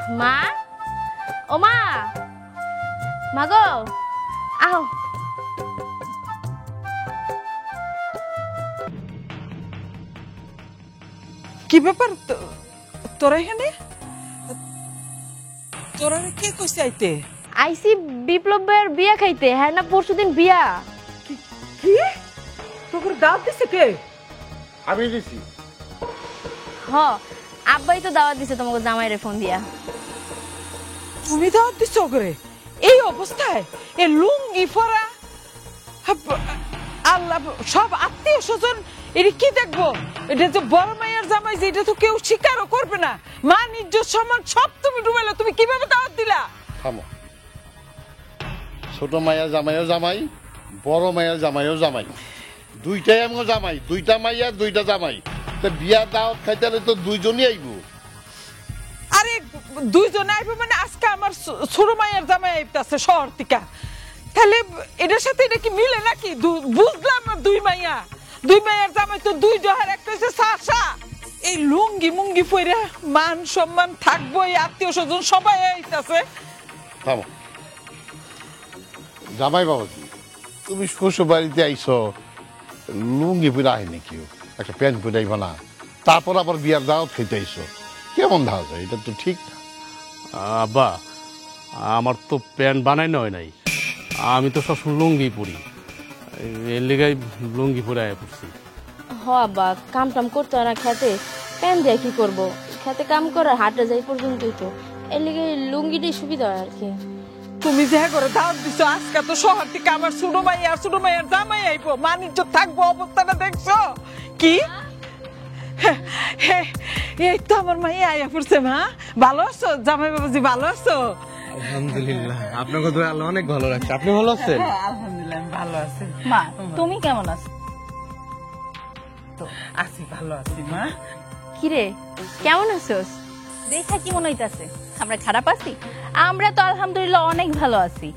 মা, ও মা, মা গো, আহ। কি ব্যাপার তোরা এখানে? তোরা কে কইছে আইতে? আইসি বিপ্লবের বিয়া খাইতে। হ্যাঁ না, পরশুদিন বিয়া। কি তোকে দাওয়াত দিছে কে? আমি দিছি। হ, আব্বাই তো দাওয়াত দিছে তোমাকে জামাইরে ফোন দিয়া। তুমি দাওয়াত দিছো করে এই অবস্থায়? এ লুঙ্গি পরা, আল্লাহ, সব আত্মীয় স্বজন এটা কি দেখবো? এটা যে বড় মায়ের জামাই, যে এটা তো কেউ স্বীকারও করবে না। মান ইজ্জত সম্মান সব তুমি ডুবাইলে, তুমি কিভাবে দাওয়াত দিলা? থামো। ছোট মায়া জামাইও জামাই, বড় মায়া জামাইও জামাই, দুইটাই আমিও জামাই। দুইটা মাইয়া দুইটা জামাই, তো বিয়া দাওয়াত খাইতে হলে তো দুইজনই আইব। আরে দুইজন আইবে মানে আজকে আমার ছোট মায়ের জামাই আইতাছে শহর থেকে, তাহলে এটার সাথে এটা কি মিলে নাকি? বুঝলাম না, দুই মাইয়ার জামাই তো দুই জহার, একটা হচ্ছে সাশা। এই লুঙ্গি মুঙ্গি পইরা মান সম্মান থাকবো, এই আত্মীয় স্বজন সবাই আইতাছে। থামো। জামাই বাবাজি, তুমি শ্বশুর বাড়িতে আইছো, লুঙ্গি পরে আইনি কেউ, একটা প্যান্ট পরে আইবা না? তারপর আবার বিয়ার দাওয়াত খাইতে আইছো, কেমন ধারা যায়? এটা তো ঠিক না। আব্বা, আমার তো প্যান্ট বানাই নয় নাই, আমি তো সবসময় লুঙ্গি পরি, এর লেগাই লুঙ্গি পরে আয়া পড়ছি। হ আব্বা, কাম টাম করতে হয় না খেতে, প্যান দিয়ে কি করবো? খেতে কাম করে হাটে যাই পর্যন্তই তো, এর লিগে লুঙ্গিটাই সুবিধা হয় আর কি। তুমি যে করে দাওয়াত দিছো, আজকে তো শহর থেকে আমার ছোট মাইয়ার জামাই আইবো, মান ইজ্জত থাকবো, অবস্থাটা দেখছো কি? এই তো আমার মাইয়া আইয়া পড়ছে। মা ভালো আছো? জামাই বাবাজি ভালো আছো? আলহামদুলিল্লাহ, আপনাকে তো আল্লাহ অনেক ভালো রাখছে। আপনি ভালো আছেন? আলহামদুলিল্লাহ আমি ভালো আছি। মা, তুমি কেমন আছো? তো আছি, ভালো আছি মা। কিরে, কেমন আছোস? দেখা কি মনে হইতাছে আমরা খারাপ আছি? আমরা তো আলহামদুলিল্লাহ অনেক ভালো আছি।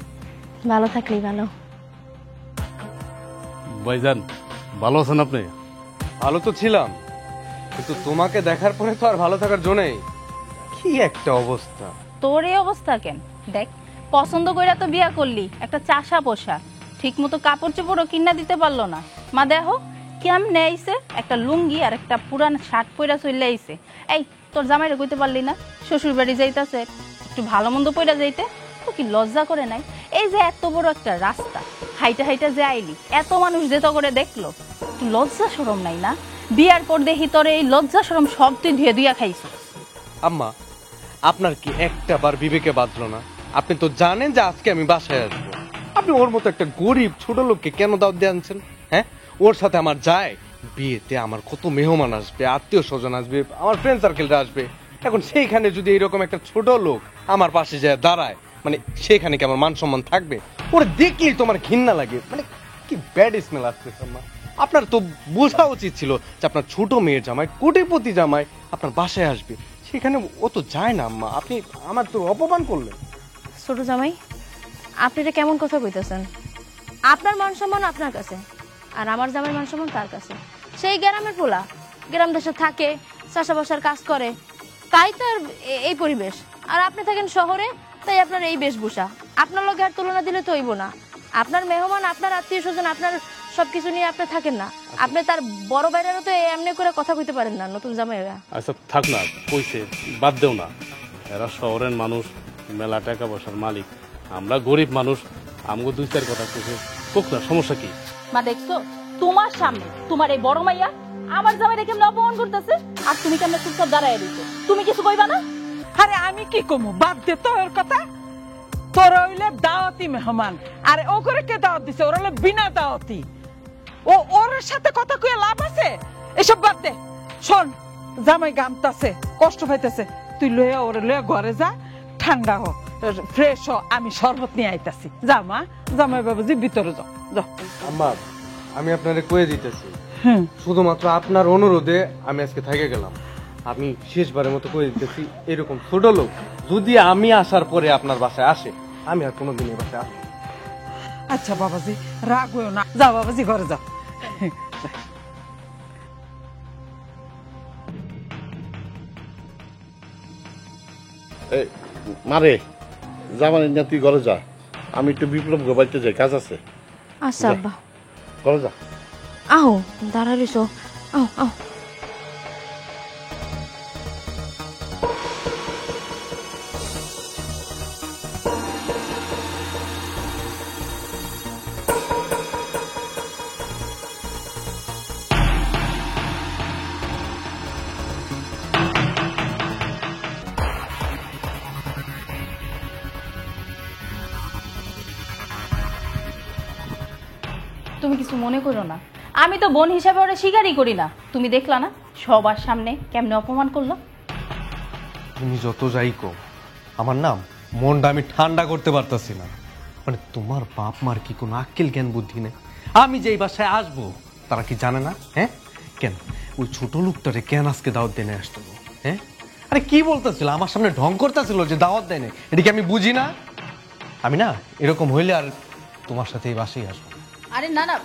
ভালো থাকলেই ভালো। ভাইজান, ভালো আছেন আপনি? ভালো তো ছিলাম, কিন্তু তোমাকে দেখার পরে তো আর ভালো থাকার জো নেই। কি একটা অবস্থা! তোর এই অবস্থা কেন? দেখ, পছন্দ কইরা তো বিয়া করলি, একটা চাষা পোষা, ঠিক মতো কাপড় চোপড়ও কিনা দিতে পারলো না। মা দেখো কেমনে আইছে, একটা লুঙ্গি আর একটা পুরান শার্ট পইরা চলে আইছে। এই তোর জামাইরে কইতে পারলি না শ্বশুর বাড়ি যাইতাছে, একটু ভালো মন্দ পইরা যাইতে? তো কি লজ্জা করে নাই? এই যে এত বড় একটা রাস্তা হাইটা হাইটা যে আইলি, এত মানুষ যে তো করে দেখলো, একটু লজ্জা শরম নাই না? বিয়ার পর দেখি তোর এই লজ্জা শরম সব তুই ধুয়ে ধুইয়া খাইছ। আম্মা, আপনার কি একটা বার বিবেকে বাঁধলো না? আপনি তো জানেন যে আজকে আমি বাসায় আসবো, আপনি ওর মতো একটা গরিব ছোট লোককে কেন দাওয়াত দিয়ে আনছেন? হ্যাঁ, ওর সাথে আমার যায় বিয়েতে, আমার কত মেহমান আসবে, আত্মীয় স্বজন আসবে, আমার ফ্রেন্ড সার্কেলটা আসবে। এখন সেইখানে যদি এরকম একটা ছোট লোক আমার পাশে যায় দাঁড়ায়, মানে সেখানে কি আমার মান সম্মান থাকবে? ওর দেখলেই তোমার ঘৃণা লাগে, মানে কি ব্যাড স্মেল আসতেছে। আম্মা, আপনার তো বোঝা উচিত ছিল যে আপনার ছোট মেয়ের জামাই, কোটিপতি জামাই আপনার বাসায় আসবে, সেখানে ও তো যায় না। আম্মা, আপনি আমার তো অপমান করলেন। ছোট জামাই, আপনি এটা কেমন কথা কইতেছেন? আপনার মান সম্মান আপনার কাছে, আর আমার জামাইয়ের মান সম্মান তার কাছে। সেই গ্রামের পোলা, গ্রাম দেশে থাকে, চাষাবাসার কাজ করে, তাই তার এই পরিবেশ। আর আপনি থাকেন শহরে, তাই আপনার এই বেশভূষা। আপনার লগে আর তুলনা দিলে তো হইব না। আপনার মেহমান, আপনার আত্মীয় স্বজন, আপনার সবকিছু নিয়ে আপনি থাকেন না। আপনি তার বড় বাইরেরও তো এমনি করে কথা কইতে পারেন না নতুন জামাইরা। আচ্ছা থাক না, কইছে, বাদ দেও না। এরা শহরের মানুষ, মেলা টাকা পয়সার মালিক, আমরা গরিব মানুষ, আমগো দুই চার কথা কইছে কোক না, সমস্যা কি? মা দেখছো, তোমার সামনে তোমার এই বড় মাইয়া আমার জামাইরে কেমনে অপমান করতেছে, আর তুমি কেমনে চুপচাপ দাঁড়ায় রইছো? তুমি কিছু কইবা না? আরে আমি কি কমু? বাদ দে তো ওর কথা। তোর হইলে দাওয়াতি মেহমান, আর ও করে কে দাওয়াত দিছে? ওর হলে বিনা দাওয়াতি। ওর সাথে কথা কইয়া লাভ আছে? এসব বাদ দে। শোন, জামাই গামতাছে, কষ্ট পাইতেছে, তুই লইয়া ওরে লইয়া ঘরে যা, ঠান্ডা হ, ফ্রেশ হ, আমি শরবত নিয়ে আইতাছি। যা মা, জামাই বাবাজি ভিতরে যাও, যাও। আম্মা, আমি আপনারে কয়ে দিতেছি, শুধুমাত্র আপনার অনুরোধে আমি আজকে থেকে গেলাম। আমি শেষবারের মতো কয়ে দিতেছি, এরকম ছোট লোক যদি আমি আসার পরে আপনার বাসায় আসে, আমি আর কোনোদিন এই বাসায় আসবো। আচ্ছা বাবাজি, রাগ হইও না, যাও বাবাজি ঘরে যাও। এই মারে জামাই না তুই ঘরে যা, আমি একটু বিপ্লব বাড়িতে যাই, কাজ আছে। আচ্ছা যা। আব্বা ঘরে যা। আও দাঁড়া রেছো আও আও তুমি কিছু মনে করো না, আমি তো বোন হিসাবে ওরা স্বীকারই করি না। তুমি দেখলা না সবার সামনে কেমনে অপমান করলো। তুমি যত যাই কো, আমার নাম মনটা আমি ঠান্ডা করতে পারতাছি না। মানে তোমার বাপ মার কি কোনো আক্কেল জ্ঞান বুদ্ধি নেই? আমি যেই বাসায় আসবো তারা কি জানে না? হ্যাঁ কেন ওই ছোট লোকটারে কেন আজকে দাওয়াত দেনে আসতো? হ্যাঁ আরে কি বলতেছিল, আমার সামনে ঢং করতেছিল যে দাওয়াত দেয় না, এটা কি আমি বুঝি না? আমি না এরকম হইলে আর তোমার সাথে এই বাসায় আসবো। আরে না না,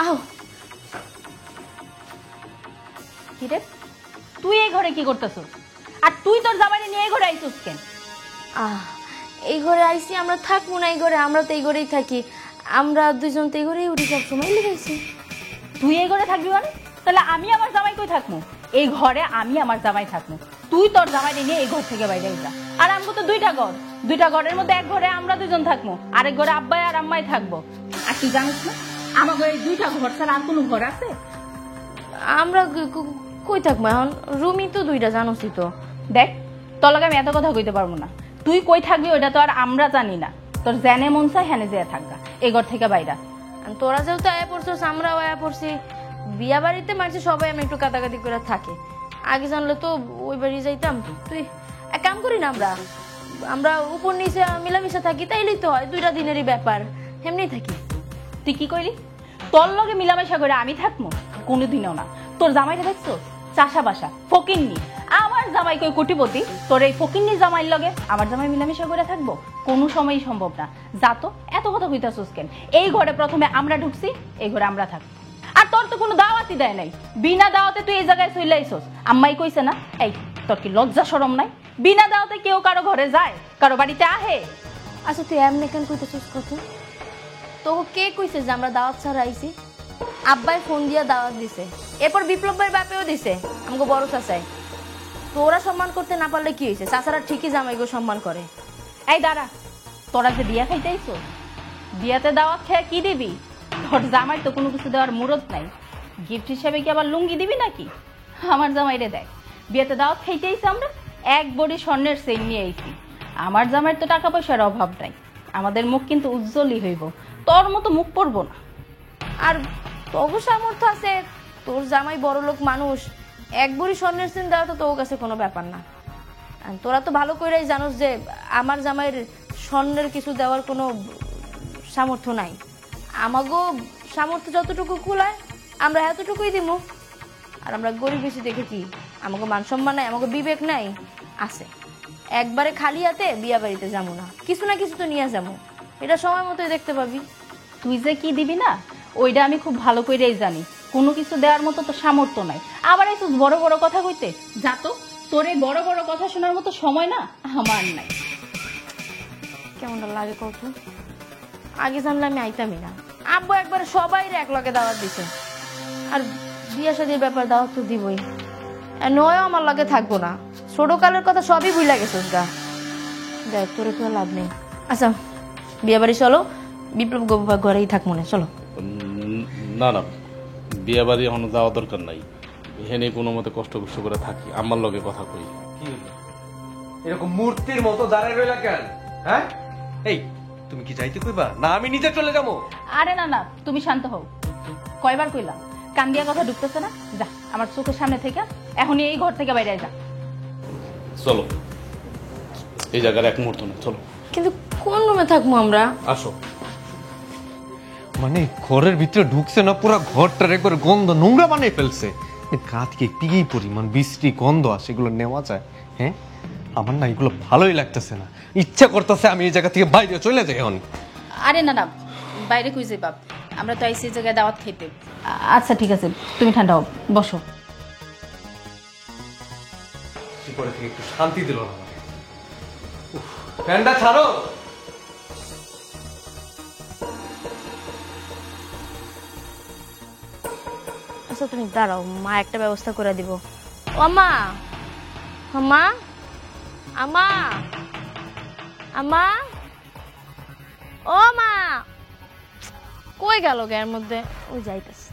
আও কি রে তুই এই ঘরে কি করতেছ? আর তুই তোর জামাইরে নিয়ে এই ঘরে আইছিস কেন? এই ঘরে আইছি, আমরা থাকবো না এই ঘরে, আমরা তো এই ঘরেই থাকি, আমরা দুজন তো এই ঘরেই উঠি সব সময় লেগেছি। তুই এই ঘরে থাকবি মানে? তাহলে আমি আমার জামাই কই থাকবো? এই ঘরে আমি আমার জামাই থাকবো, তুই তোর জামাইরে নিয়ে এই ঘর থেকে বাইরে যা। আর আমগো তো দুইটা ঘরের মধ্যে এক ঘরে আমরা দুজন থাকবো, আরেক ঘরে আব্বাই আর আম্মাই থাকবো। আর তুই জানিস না আমার ঘরে দুইটা ঘর ছাড়া আর কোনো ঘর আছে? আমরা কই থাকবো এখন, রুমই তো দুইটা, জানোসই তো। দেখ তোর লগে আমি এত কথা কইতে পারবো না, তুই কই থাকবি ওইটা তো আর আমরা জানি না। তোর জেনে মন চাই হ্যানে যেয়ে থাকবা এই ঘর থেকে বাইরা। তোরা যেহেতু আয়া পড়ছিস, আমরাও আয়া পড়ছি। বিয়া বাড়িতে মারছি সবাই, আমি একটু কাটাকাটি করে থাকে। আগে জানলে তো ওই বাড়ি যাইতাম। তুই এক কাম করি না, আমরা উপর নিচে মিলামিশা থাকি, তাইলেই তো হয়, দুইটা দিনেরই ব্যাপার, এমনি থাকি। তুই কি কইলি? তোর লগে মিলামেশা করে আমি থাকবো? কোনোদিনও না। তোর জামাইটা দেখছো চাষা বাসা ফকিন্নি, আমার জামাই কই কোটিপতি, তোর এই ফকিন্নি জামাইর লগে আমার জামাই মিলামেশা করে থাকবো? কোনো সময়ই সম্ভব না। যা তো এত কথা কইতাছস কেন? এই ঘরে প্রথমে আমরা ঢুকছি, এই ঘরে আমরা থাকবো। আর তোর তো কোনো দাওয়াতই দেয় নাই, বিনা দাওয়াতে তুই এই জায়গায় চলে আইছস। আম্মাই কইছে না, এই তোর কি লজ্জা শরম নাই? বিনা দাওয়াতে কেউ কারো ঘরে যায়, কারো বাড়িতে আহে? আচ্ছা তুই এমনি কেন কইতেছিস কত? তোকে কে কইছে যে আমরা দাওয়াত ছাড়া আইছি? আব্বাই ফোন দিয়া দাওয়াত দিছে, এরপর বিপ্লব ভাইয়ের বাপেও দিছে, আমাকে বড় চাচাই। তোরা সম্মান করতে না পারলে কি হয়েছে? চাচারা ঠিকই জামাইগো সম্মান করে। এই দাঁড়া, তোরা যে বিয়া খাইতে আইছো, বিয়াতে দাওয়াত খেয়ে কি দিবি? তোর জামাই তো কোনো কিছু দেওয়ার মুরত নাই, গিফট হিসেবে কি আবার লুঙ্গি দিবি নাকি? আমার জামাইরে দেখ, বিয়াতে দাওয়াত খাইতে আইছি আমরা, এক বড়ি স্বর্ণের চেইন নিয়ে আইছি। আমার জামাইয়ের তো টাকা পয়সার অভাব নাই, আমাদের মুখ কিন্তু উজ্জ্বলই হইব, তোর মতো মুখ পড়বো না। আর তোর সামর্থ্য আছে, তোর জামাই বড় লোক মানুষ, এক বড়ি স্বর্ণের চেন দেওয়া তো তোর কাছে কোনো ব্যাপার না। আর তোরা তো ভালো করেই জানোস যে আমার জামাইয়ের স্বর্ণের কিছু দেওয়ার কোনো সামর্থ্য নাই। আমাগো সামর্থ্য যতটুকু কুলায় আমরা এতটুকুই দিব। আর আমরা গরিব বেশি দেখে কি আমাকে মান সম্মান নাই, আমাকে বিবেক নাই? আছে। একবারে খালি হাতে বিয়া বাড়িতে যাবো না, কিছু না কিছু তো নিয়ে যাবো, এটা সময় মতোই দেখতে পাবি। তুই যে কি দিবি না ওইটা আমি খুব ভালো করেই জানি, কোনো কিছু দেওয়ার মতো তো সামর্থ্য নাই। আবার এই বড় বড় কথা কইতে যা তো, তোর এই বড় বড় কথা শোনার মতো সময় না আমার নাই। কেমনটা লাগে কত? আগে জানলে আমি আইতামই না। আব্বু একবারে সবাই এক লগে দাওয়াত দিছে, আর বিয়া শাদীর ব্যাপার দাওয়াত তো দিবই। নয় আমার লগে থাকবো না, ছোট কালের কথা সবই ভুলে গেছিস গা। দেখ তোরে তো লাভ নেই। আচ্ছা বিয়া বাড়ি চলো, বিপ্লব ঘরেই থাক মনে, চলো। না না, বিয়ে বাড়ি এখনো যাওয়া দরকার নাই, এখানে কোনো মতে কষ্ট কষ্ট করে থাকি, আমার লগে কথা কই। কি হলো? এরকম মূর্তির মতো দাঁড়ায় রইলা কেন? হ্যাঁ এই তুমি কি যাইতে কইবা না আমি নিজে চলে যাবো? আরে না না, তুমি শান্ত হও। কয়বার কইলাম, কান দিয়া কথা ঢুকতেছে না? যা আমার চোখের সামনে থেকে এখনই এই ঘর থেকে বাইরে যা। চলো, এই জায়গার এক মুহূর্ত না, চলো। কিন্তু কোন রুমে থাকবো আমরা? আসো। মানে ঘরের ভিতরে ঢুকছে না, পুরো ঘরটার একবার গন্ধ নোংরা বানিয়ে ফেলছে। গা থেকে কি পরিমাণ বৃষ্টি গন্ধ আসে, এগুলো নেওয়া যায়? হ্যাঁ আমার না এগুলো ভালোই লাগতেছে না, ইচ্ছা করতেছে আমি এই জায়গা থেকে বাইরে চলে যাই এখন। আরে না না, বাইরে কই যাই বাপ, আমরা তো আইসি জায়গায় দাওয়াত খেতে। আচ্ছা ঠিক আছে, তুমি ঠান্ডা হও, বসো। পরে থেকে একটু শান্তি দিল না আমাকে। ফ্যানটা ছাড়ো। আচ্ছা তুমি দাঁড়াও, মা একটা ব্যবস্থা করে দিব। ও মা, মা, আমা, আমা, ও মা, কই গেল এর মধ্যে? ওই যাইতেছে।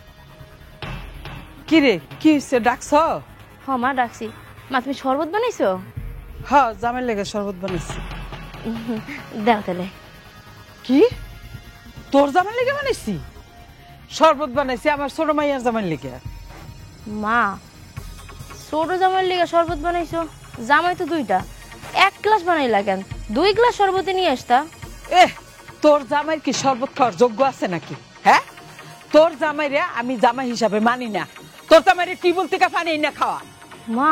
কি রে, কি হয়েছে, ডাকছ? হ মা ডাকছি। মা তুমি শরবত বানাইছো? হ, জামাই লেগে শরবত বানাইছি। দাও তাহলে। কি তোর জামাই লেগে বানাইছি? শরবত বানাইছি আমার ছোট মাইয়ার জামাই লেগে। মা ছোট জামাইয়ের লিগে শরবত বানাইছো? জামাই তো দুইটা, এক গ্লাস বানাইলা কেন? 2 গ্লাস শরবতে নিয়ে আসতা। তোর জামাই কি শরবত খাওয়ার যোগ্য আছে নাকি? হ্যাঁ, তোর জামাইরে আমি জামাই হিসাবে মানি না। তোর জামাইরে টিবল থেকে পানি না খাওয়া। মা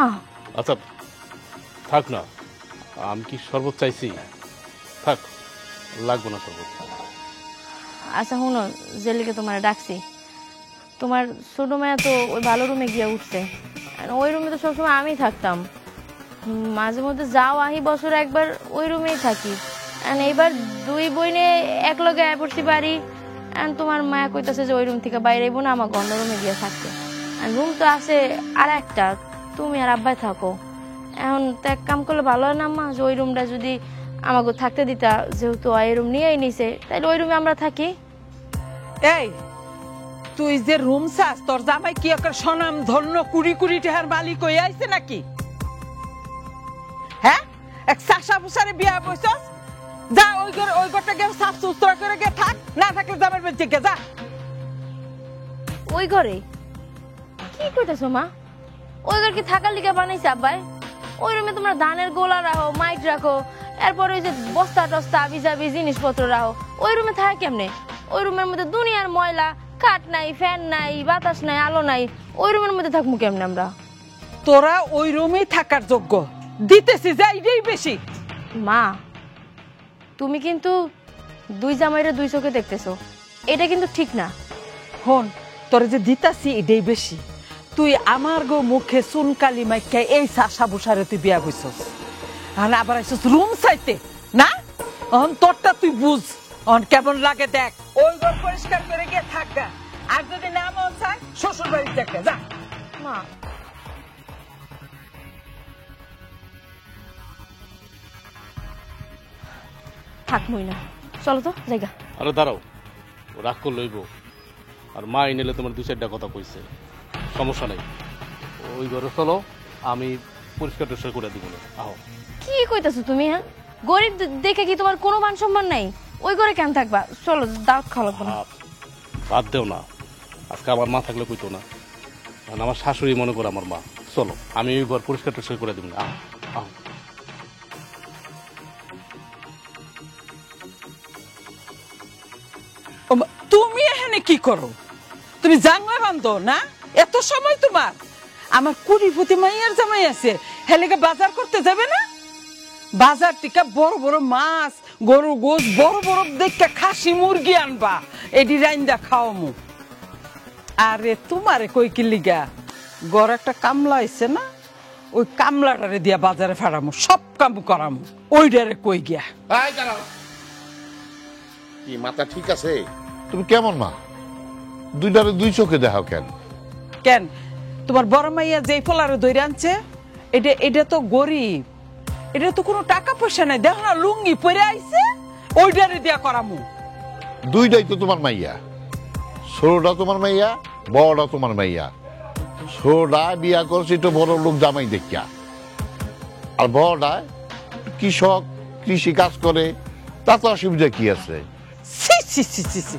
আচ্ছা থাক না, আমি কি শরবত চাইছি? থাক, লাগবো না শরবত। আচ্ছা শুনো, যে লিগে তোমার ডাকছি, তোমার ছোট মায়া তো ওই ভালো রুমে গিয়ে উঠছে। আর ওই রুমে তো সবসময় আমি থাকতাম, মাঝে মধ্যে যাও আহি, বছর একবার ওই রুমেই থাকি। এইবার 2 বইনে এক লগে আয় পড়ছি বাড়ি। তোমার মায়া কইতাছে যে ওই রুম থেকে বাইরে আইবো না, আমার অন্য রুমে গিয়ে থাকতে। আর রুম তো আছে আর একটা, তুমি আর আব্বাই থাকো। এখন তো এক কাম করলে ভালো হয় না মা, যে ওই রুমটা যদি আমাকে থাকতে দিতা, যেহেতু এই রুম নিয়েই নিছে, তাইলে ওই রুমে আমরা থাকি। এই তুই যে রুম চাস, তোর জামাই কি একটা সনাম ধন্য 20 টাকার মালিক হয়ে আইছে নাকি? হ্যাঁ, এক চাষা পুষারে বিয়া বইছস? যা ওই ঘরটা গিয়ে সাফ সুতরা করে গিয়ে থাক, না থাকলে জামাই বেঁচে গে যা। ওই ঘরে কি কইতাছো মা? ওই ঘর কি থাকার লিগে বানাইছে আব্বাই? ওই রুমে তোমরা ধানের গোলা রাখো, মাইক রাখো, এরপর ওই যে বস্তা টস্তা আবিজাবি জিনিসপত্র রাখো। ওই রুমে থাকে কেমনে? ওই রুমের মধ্যে দুনিয়ার ময়লা, কাঠ নাই, ফ্যান নাই, বাতাস নাই, আলো নাই। ওই রুমের মধ্যে থাকবো কেমনে আমরা? তোরা ওই রুমেই থাকার যোগ্য, দিতেছি যা, এটাই বেশি। মা তুমি কিন্তু 2 জামাইরে 2 চোখে দেখতেছো, এটা কিন্তু ঠিক না। হন, তোর যে দিতাছি এটাই বেশি। তুই আমার গো মুখে চুনকালি মাইকা এই চাষা বুসারে তুই বিয়া বইছস, আর আবার আইছস রুম চাইতে না? তোরটা তুই বুঝ, কেমন লাগে দেখ। ওই ঘর পরিষ্কার করে গিয়ে থাকা, আর যদি না মন চায় শ্বশুর বাড়ি দেখে যা। মা থাকবই না, চলো তো জায়গা। আরে দাঁড়াও, ও রাগ করে লইব। আর মা এনেলে তোমার 2-4টা কথা কইছে, সমস্যা নাই। ওই ঘরে চলো, আমি পরিষ্কার টরিষ্কার করে দিব না। আহো। কি কইতাছো তুমি? হ্যাঁ, গরিব দেখে কি তোমার কোনো মান সম্মান নাই? ওই ঘরে কেন থাকবা? চলো, দাওয়াত খাওয়া লাগবে না। বাদ দেও না, আজকে আমার মা থাকলে কইতো না, কারণ আমার শাশুড়ি মনে করে আমার মা। চলো, আমি ওই ঘর পরিষ্কার টরিষ্কার করে দিব না। আহো আহো। তুমি এখানে কি করো? তুমি জানলা বান্ধো না? এত সময় তোমার? আমার 20 মাইয়ার জামাই আছে, হেলেকে বাজার করতে যাবে না? বাজার থেকে বড় বড় মাছ, গরু গোস, বড় বড় দেখে খাসি মুরগি আনবা, এডি রাইন্দা খাওয়ামু। আরে তোমারে কই কি লিগা, গড় একটা কামলা আইছে না, ওই কামলাটারে দিয়া বাজারে ফেরামু, সব কাম করামু। ওইটারে কই গিয়া। কি মাথা ঠিক আছে? তুমি কেমন মা? 2টারে 2 চোখে দেখাও কেন? কেন তোমার বড় মাইয়া যেই ফলারে ধরে আনছে, এটা তো গরিব, এটা তো কোনো টাকা পয়সা নাই। দেখো না লুঙ্গি পরে আইছে, ওইটারে দিয়া করামু। 2টাই তো তোমার মাইয়া, ছোটটা তোমার মাইয়া, বড়টা তোমার মাইয়া। ছোটটা বিয়া করছে তো বড় লোক জামাই দেখিয়া, আর বড়টা কৃষক, কৃষি কাজ করে, তাতে অসুবিধা কি আছে? ছি ছি ছি ছি ছি,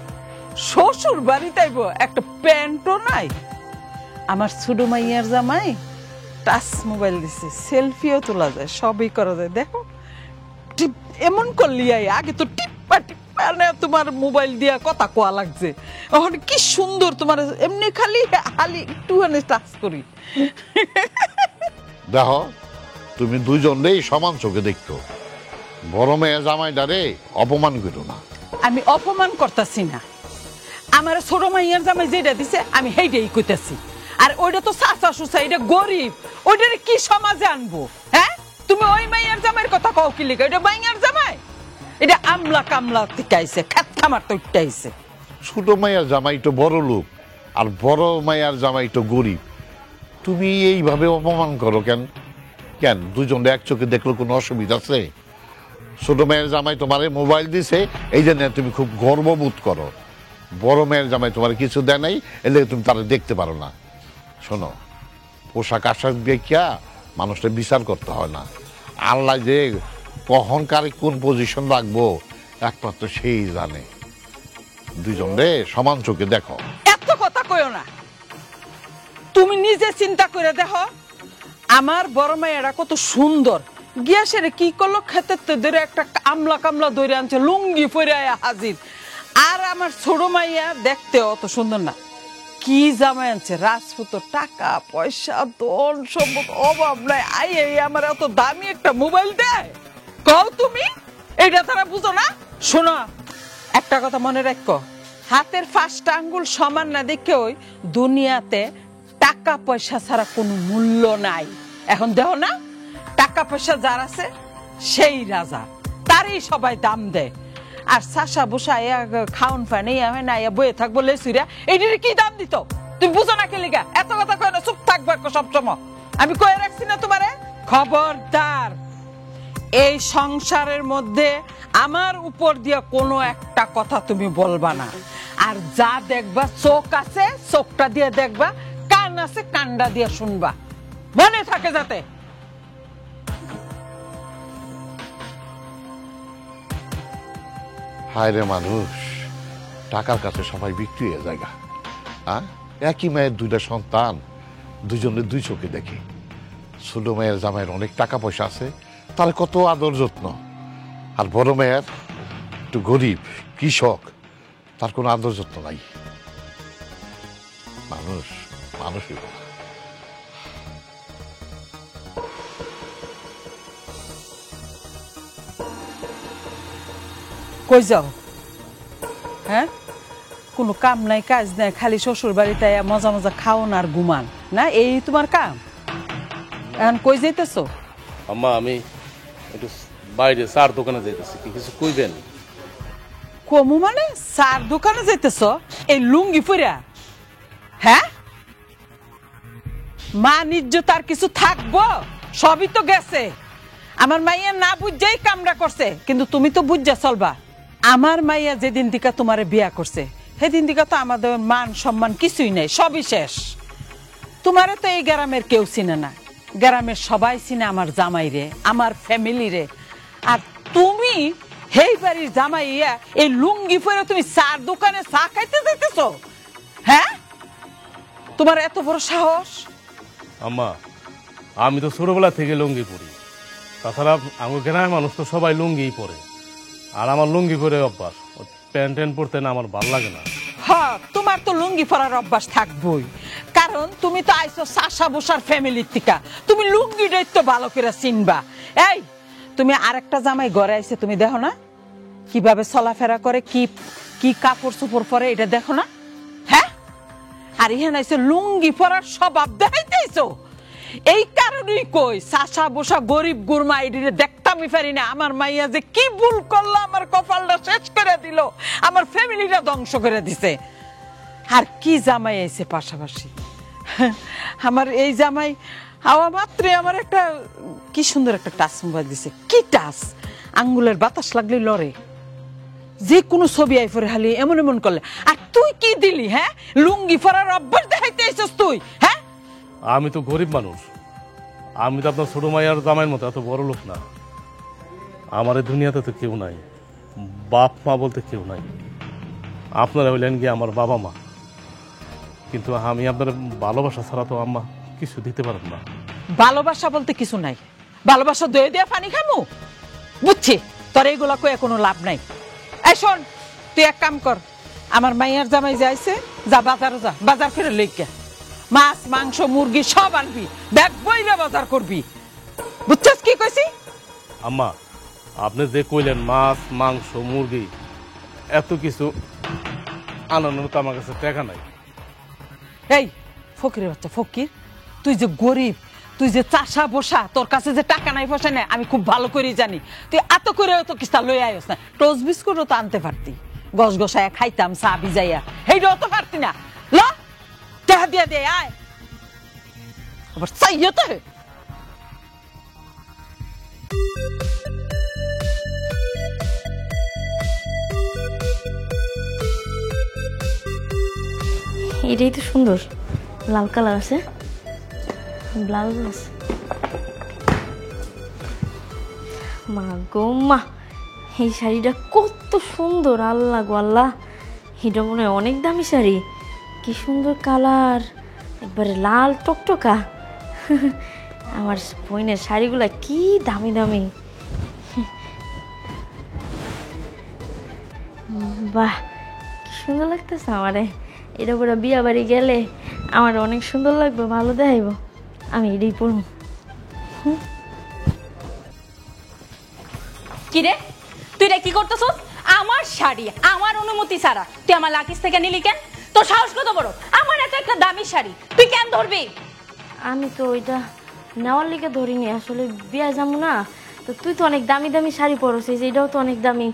শ্বশুর বাড়িতে আইব একটা প্যান্টও নাই। আমার ছোট মাইয়ার জামাই টাচ মোবাইল দিছে, সেলফিও তোলা যায়, সবই করা যায়। দেখো এমন করলি, আগে তো টিপ্পা টিপ্পা তোমার মোবাইল দিয়া কথা কোয়া লাগছে, এখন কি সুন্দর তোমার এমনি খালি খালি একটুখানি টাচ করি। দেখো, তুমি 2জনেই সমান চোখে দেখতো, বড় মেয়ে জামাইটারে অপমান করো না। আমি অপমান করতেছি না, আমার ছোট মাইয়ার জামাই যেটা দিছে আমি সেইটাই কইতাছি। আর ওইটা তো চাচা সুচা, এটা গরিব, ওইটারে কি সমাজে আনবো? হ্যাঁ, তুমি ওই মাইয়ার জামাইয়ের কথা কও কি লিখা? ওইটা মাইয়ার জামাই, এটা আমলা কামলা থেকে আইছে, খেত খামার তো উঠতে আইছে। ছোট মাইয়ার জামাই তো বড় লোক, আর বড় মাইয়ার জামাই তো গরিব। তুমি এইভাবে অপমান করো কেন? কেন দুজন এক চোখে দেখলো কোনো অসুবিধা আছে? ছোট মেয়ের জামাই তোমারে মোবাইল দিছে, এই জন্য তুমি খুব গর্ববোধ করো। বড় মেয়ের জামাই তোমার কিছু দেয় নাই, এলে তুমি তারা দেখতে পারো না। শোনো, পোশাক আশাক দেখিয়া মানুষটা বিচার করতে হয় না। আল্লাহ যে কখন কারে কোন পজিশন রাখবো একমাত্র সেই জানে। দুজন রে সমান চোখে দেখো। এত কথা কইও না, তুমি নিজে চিন্তা করে দেখো। আমার বড় মেয়েরা কত সুন্দর, গিয়া সেরে কি করলো, খেতের তো ধরে একটা আমলা কামলা ধরে আনছে, লুঙ্গি পরে হাজির। আর আমার ছোট মাইয়া দেখতে অত সুন্দর না, কি জামাই আনছে, রাজপুত, টাকা পয়সা ধন সম্পদ অভাব নাই। আমার এত দামি একটা মোবাইল দেয়, কও তুমি এটা তারা বুঝো না? শোনো, একটা কথা মনে রাখো, হাতের 5টা আঙ্গুল সমান না দেখে ওই দুনিয়াতে টাকা পয়সা ছাড়া কোনো মূল্য নাই। এখন দেখো না, টাকা পয়সা যার আছে সেই রাজা, তারই সবাই দাম দেয়। আর চাষা বসা খাওন ফানে হয় না, বয়ে থাকবো লেসুরা, এইটার কি দাম দিত? তুমি বুঝো না কেলিগা? এত কথা কয় না, চুপ থাকবো সবসময়। আমি কয়ে রাখছি না তোমারে, খবরদার এই সংসারের মধ্যে আমার উপর দিয়ে কোনো একটা কথা তুমি বলবা না। আর যা দেখবা, চোখ আছে চোখটা দিয়ে দেখবা, কান আছে কানটা দিয়ে শুনবা, মনে থাকে যাতে। হায় রে মানুষ, টাকার কাছে সবাই বিক্রি হয়ে যায়। একই মায়ের 2টা সন্তান, দুজনে 2 চোখে দেখে। ছোট মেয়ের জামাইয়ের অনেক টাকা পয়সা আছে, তার কত আদর যত্ন। আর বড় মেয়ের একটু গরিব কৃষক, তার কোনো আদর যত্ন নাই। মানুষ মানুষই কই যাও? হ্যাঁ, কোনো কাম নাই কাজ নাই, খালি শ্বশুর বাড়িতে মজা মজা খাওন আর ঘুমান না, এই তোমার কাম? এখন কই যাইতেছো? আম্মা আমি একটু বাইরে চার দোকানে যাইতেছি, কিছু কইবেন? কমু মানে চার দোকানে যাইতেছ এই লুঙ্গি পরা? হ্যাঁ, মান ইজ্জত আর কিছু থাকবো? সবই তো গেছে। আমার মাইয়া না বুঝাই কামড়া করছে, কিন্তু তুমি তো বুঝা চলবা। আমার মাইয়া যেদিন দিকা তোমারে বিয়া করছে, সেদিন দিকা তো আমাদের মান সম্মান কিছুই নেই, সবই শেষ। তোমারে তো এই গ্রামের কেউ চিনে না, গ্রামের সবাই চিনে আমার জামাইরে, আমার ফ্যামিলি রে। আর তুমি হেই বাড়ির জামাইয়া এই লুঙ্গি পরে তুমি চার দোকানে চা খাইতে যাইতেছো? হ্যাঁ, তোমার এত বড় সাহস? আম্মা আমি তো ছোটবেলা থেকে লুঙ্গি পরি, তাছাড়া আমার গ্রামের মানুষ তো সবাই লুঙ্গিই পরে, আর আমার লুঙ্গি পরে অভ্যাস। প্যান্ট ট্যান্ট পরতে না আমার ভালো লাগে না। হ্যাঁ, তোমার তো লুঙ্গি পরার অভ্যাস থাকবই, কারণ তুমি তো আইছো চাষা বসার ফ্যামিলির থেকে, তুমি লুঙ্গিটাই তো ভালো করে চিনবা। এই তুমি আরেকটা জামাই ঘরে আইছে, তুমি দেখো না কিভাবে চলাফেরা করে, কি কি কাপড় চোপড় পরে, এটা দেখো না? হ্যাঁ, আর ইহান আইছে লুঙ্গি পরার স্বভাব দেখাইতেছো। এই কারণেই কই চাষা বসা গরিব গুরমা এদিকে দেখতামই পারি না। আমার মাইয়া যে কি ভুল করলো, আমার কপালটা শেষ করে দিল, আমার ফ্যামিলিটা ধ্বংস করে দিছে। আর কি জামাই আইছে পাশাপাশি, আমার এই জামাই হাওয়া মাত্রে আমার একটা কি সুন্দর একটা টাচ মোবাইল দিছে। কি টাচ, আঙ্গুলের বাতাস লাগলে লড়ে, যে কোনো ছবি আই পরে হালি এমন এমন করলে। আর তুই কি দিলি? হ্যাঁ, লুঙ্গি পরার অভ্যাস দেখাইতে আইছস তুই? হ্যাঁ, আমি তো গরিব মানুষ, আমি তো আপনার ছোট মাইয়ার জামাইয়ের মতো এত বড় লোক না। আমার এই দুনিয়াতে তো কেউ নাই, বাপ মা বলতে কেউ নাই। আপনারা হইলেন গিয়ে আমার বাবা মা, কিন্তু আমি আপনার ভালোবাসা ছাড়া তো আম্মা কিছু দিতে পারেন না। ভালোবাসা বলতে কিছু নাই, ভালোবাসা দয়ে দিয়ে পানি খামু? বুঝছি, তোর এইগুলা কয়ে কোনো লাভ নাই। এই শোন, তুই এক কাম কর, আমার মাইয়ার জামাই যাইছে, যা বাজারে যা, বাজার করে লইকা মাছ মাংস মুরগি সব আনবি, ব্যাগ বইলে বাজার করবি, বুঝছিস কি কইছি? আম্মা আপনি যে কইলেন মাছ মাংস মুরগি এত কিছু আনানোর তো আমার কাছে টাকা নাই। এই ফকিরের বাচ্চা ফকির, তুই যে গরিব, তুই যে চাষা বসা, তোর কাছে যে টাকা নাই পয়সা নেই আমি খুব ভালো করে জানি। তুই এত করে তো কিস্তা লই আইস না, টোস্ট বিস্কুটও তো আনতে পারতি, গস গসায়া খাইতাম চা ভিজাইয়া, হেইটাও তো পারতি না। ল টাকা দিয়া দে আয়, আবার চাইও তো। এটাই তো সুন্দর, লাল কালার আছে, ব্লাউজ আছে। মা গো মা, এই শাড়িটা কত সুন্দর, আল্লাহ গো আল্লাহ, এটা মনে হয় অনেক দামি শাড়ি। কি সুন্দর কালার, একবারে লাল টকটকা। আমার বোনের শাড়িগুলা কি দামি দামি। বাহ, কি সুন্দর লাগতেছে আমারে। এটা পুরো বিয়া বাড়ি গেলে আমার অনেক সুন্দর লাগবে, ভালো দেখাইব, আমি এটাই পরবো। কিরে তুই এটা কি করতেছস? আমার শাড়ি আমার অনুমতি ছাড়া তুই আমার লাকিস থেকে নিলি কেন? তোর সাহস কত বড়? আমার এত একটা দামি শাড়ি তুই কেন ধরবি? আমি তো ওইটা নেওয়ার লিগে ধরিনি, আসলে বিয়া যাবো না তো, তুই তো অনেক দামি দামি শাড়ি পরছিস, এটাও তো অনেক দামি,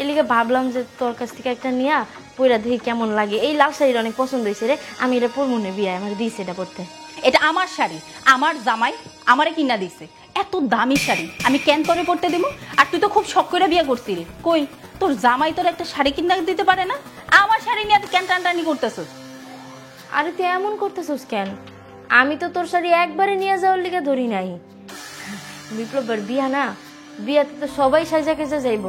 এই লিগে ভাবলাম যে তোর কাছ থেকে একটা নিয়া পইরা দেখি কেমন লাগে। এই লাল শাড়িটা অনেক পছন্দ হয়েছে রে, আমি এটা পরবো না, বিয়ে আমার দিয়েছে এটা পরতে। এটা আমার শাড়ি, আমার জামাই আমারে কিনা দিছে। এত দামি শাড়ি আমি কেন তোরে পরতে দেবো? আর তুই তো খুব শখ করে বিয়ে করছিলি, কই তোর জামাই তোর একটা শাড়ি কিনা দিতে পারে না? আমার শাড়ি নিয়ে কেন টানটানি করতেছস? আরে তুই এমন করতেছিস কেন? আমি তো তোর শাড়ি একবারে নিয়ে যাওয়ার লিগে ধরি নাই। বিপ্লবের বিয়া না, বিয়াতে তো সবাই সাজা কেজা যাইব,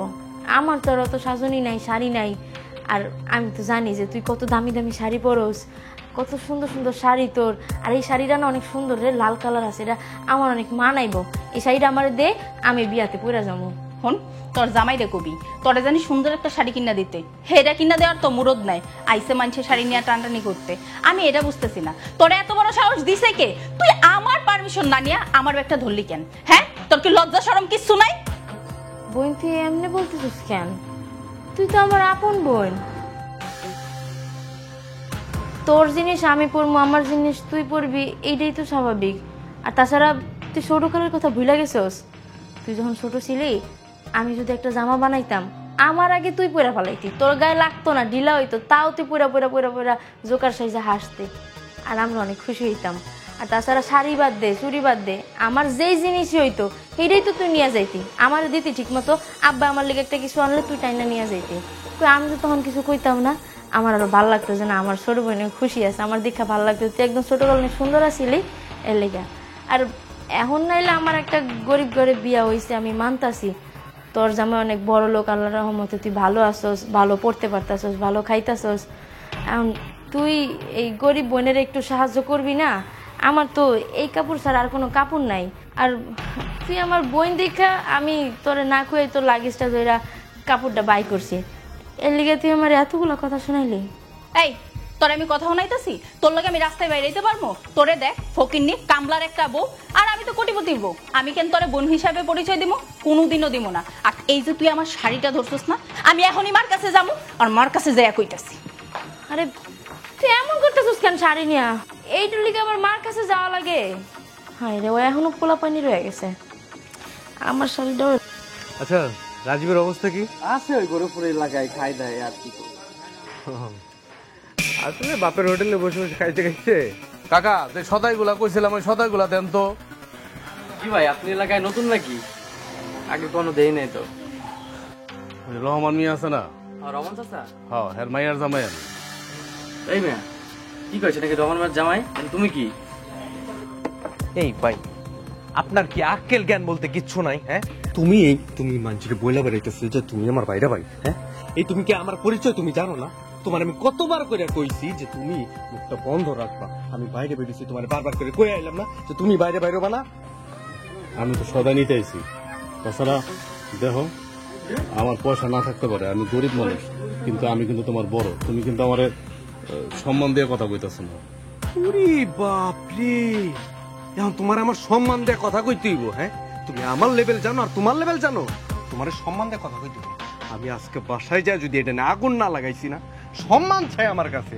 আমার তোর অত সাজনি নাই, শাড়ি নাই। আর আমি তো জানি যে তুই কত দামি দামি শাড়ি পরস, কত সুন্দর সুন্দর শাড়ি তোর। আর এই শাড়িটা না অনেক সুন্দর রে, লাল কালার আছে, এটা আমার অনেক মানাইব। এই শাড়িটা আমার দে, আমি বিয়াতে পরে যাবো। হন তোর জামাই রে কবি তোরে জানি সুন্দর একটা শাড়ি কিনা দিতে, হেটা কিনা দেওয়ার তো মুরদ নাই, আইসে মানুষের শাড়ি নিয়ে টানটানি করতে। আমি এটা বুঝতেছি না তোরে এত বড় সাহস দিছে কে? তুই আমার পারমিশন না নিয়ে আমার একটা ধরলি কেন? হ্যাঁ, তোর কি লজ্জা শরম কিচ্ছু নাই? বোন তুই এমনি বলতেছিস কেন? তুই তো আমার আপন বোন, তোর জিনিস আমি পরবো, আমার জিনিস তুই পরবি, এইটাই তো স্বাভাবিক। আর তাছাড়া তুই ছোটকালের কথা ভুলে গেছস? তুই যখন ছোট ছিলি, আমি যদি একটা জামা বানাইতাম, আমার আগে তুই পরে ফেলাইতি, তোর গায়ে লাগতো না, ঢিলা হইতো, তাও তুই পুরা পুরা পুরা পুরা জোকার সাইজে হাসতে, আর আমরা অনেক খুশি হইতাম। আর তাছাড়া শাড়ি বাদ দে, চুড়ি বাদ দে, আমার যেই জিনিসই হইতো সেইটাই তো তুই নিয়ে যাইতি, আমার দিতি ঠিক মতো। আব্বা আমার লেগে একটা কিছু আনলে তুই টাইনা নিয়ে যাইতি, তুই আমি তো তখন কিছু কইতাম না। আমার আরো ভালো লাগতো যে না, আমার ছোট বোনে খুশি আছে, আমার দেখা ভালো লাগতো, তুই একদম ছোটবেলা সুন্দর আছিলি এর লেগা। আর এখন নাইলে আমার একটা গরিব গরিব বিয়া হয়েছে, আমি মানতাছি। তোর জামাই অনেক বড় লোক, আল্লাহ রহমতে তুই ভালো আসোস, ভালো পড়তে পারতাছস, ভালো খাইতাছস। এখন তুই এই গরিব বোনের একটু সাহায্য করবি না? আমার তো এই কাপড় ছাড়া আর কোনো কাপড় নাই। আর তুই আমার বোন দেখা আমি তোরে না খুঁয়ে তোর লাগেজটা ধরে কাপড়টা বাই করছি, এর লিগে তুই আমার এতগুলো কথা শোনাইলি। এই তোর আমি কথা শোনাইতেছি, তোর লগে আমি রাস্তায় বাইরে যেতে পারবো? তোরে দেখ ফকিন্নি কামলার একটা বউ, আর আমি তো কোটিপতির বউ, আমি কেন তোরে বোন হিসাবে পরিচয় দিব? কোনোদিনও দিব না। আর এই যে তুই আমার শাড়িটা ধরছিস না, আমি এখনই মার কাছে যাবো, আর মার কাছে যাই কইতাছি। আরে তুই এমন করতেছিস কেন শাড়ি নিয়া? এইটার লিগে আমার মার কাছে যাওয়া লাগে? হায় রে, ও এখনো পোলা পানি রয়ে গেছে, আমার শাড়িটাও। আচ্ছা রাজীবের অবস্থা কি? আছে ওই গরুপুর এলাকায় খাই দেয় আর কি করবো। আসলে বাপের হোটেলে বসে বসে খাইতে খাইতে। কাকা, যে সদাইগুলা কইছিলাম ওই সদাইগুলা দেন তো। কি ভাই আপনি এলাকায় নতুন নাকি? আগে কোনো দেই নাই তো। ওই রহমান মিয়া আছে না? রমন চাচা? হ্যাঁ, হের মাইয়ার জামাই আমি। এই মেয়া কি কইছে নাকি রমন মার জামাই? তুমি কি? এই ভাই, আপনার কি আক্কেল জ্ঞান বলতে কিচ্ছু নাই? হ্যাঁ, তুমি মানুষকে বইলা বেড়াইতেছো যে তুমি আমার বাইরে ভাই। হ্যাঁ, এই তুমি কি আমার পরিচয় তুমি জানো না? তোমার আমি কতবার করে কইছি যে তুমি মুখটা বন্ধ রাখবা। আমি বাইরে বেরিয়েছি, তোমার বারবার করে কই আইলাম না যে তুমি বাইরে বাইরবা না? আমি তো সদাই নিতে আইছি। তাছাড়া দেখো, আমার পয়সা না থাকতে পারে, আমি গরিব মানুষ, কিন্তু আমি কিন্তু তোমার বড়, তুমি কিন্তু আমার সম্মান দিয়ে কথা কইতেছ না। ওরে বাপ রে, এখন তোমার আমার সম্মান দিয়ে কথা কইতে হইব? হ্যাঁ, তুমি আমার লেভেল জানো আর তোমার লেভেল জানো? তোমার সম্মান দিয়ে কথা কইতে হইব। আমি আজকে বাসায় যাই যদি এটা না আগুন না লাগাইছি না, সম্মান চাই আমার কাছে,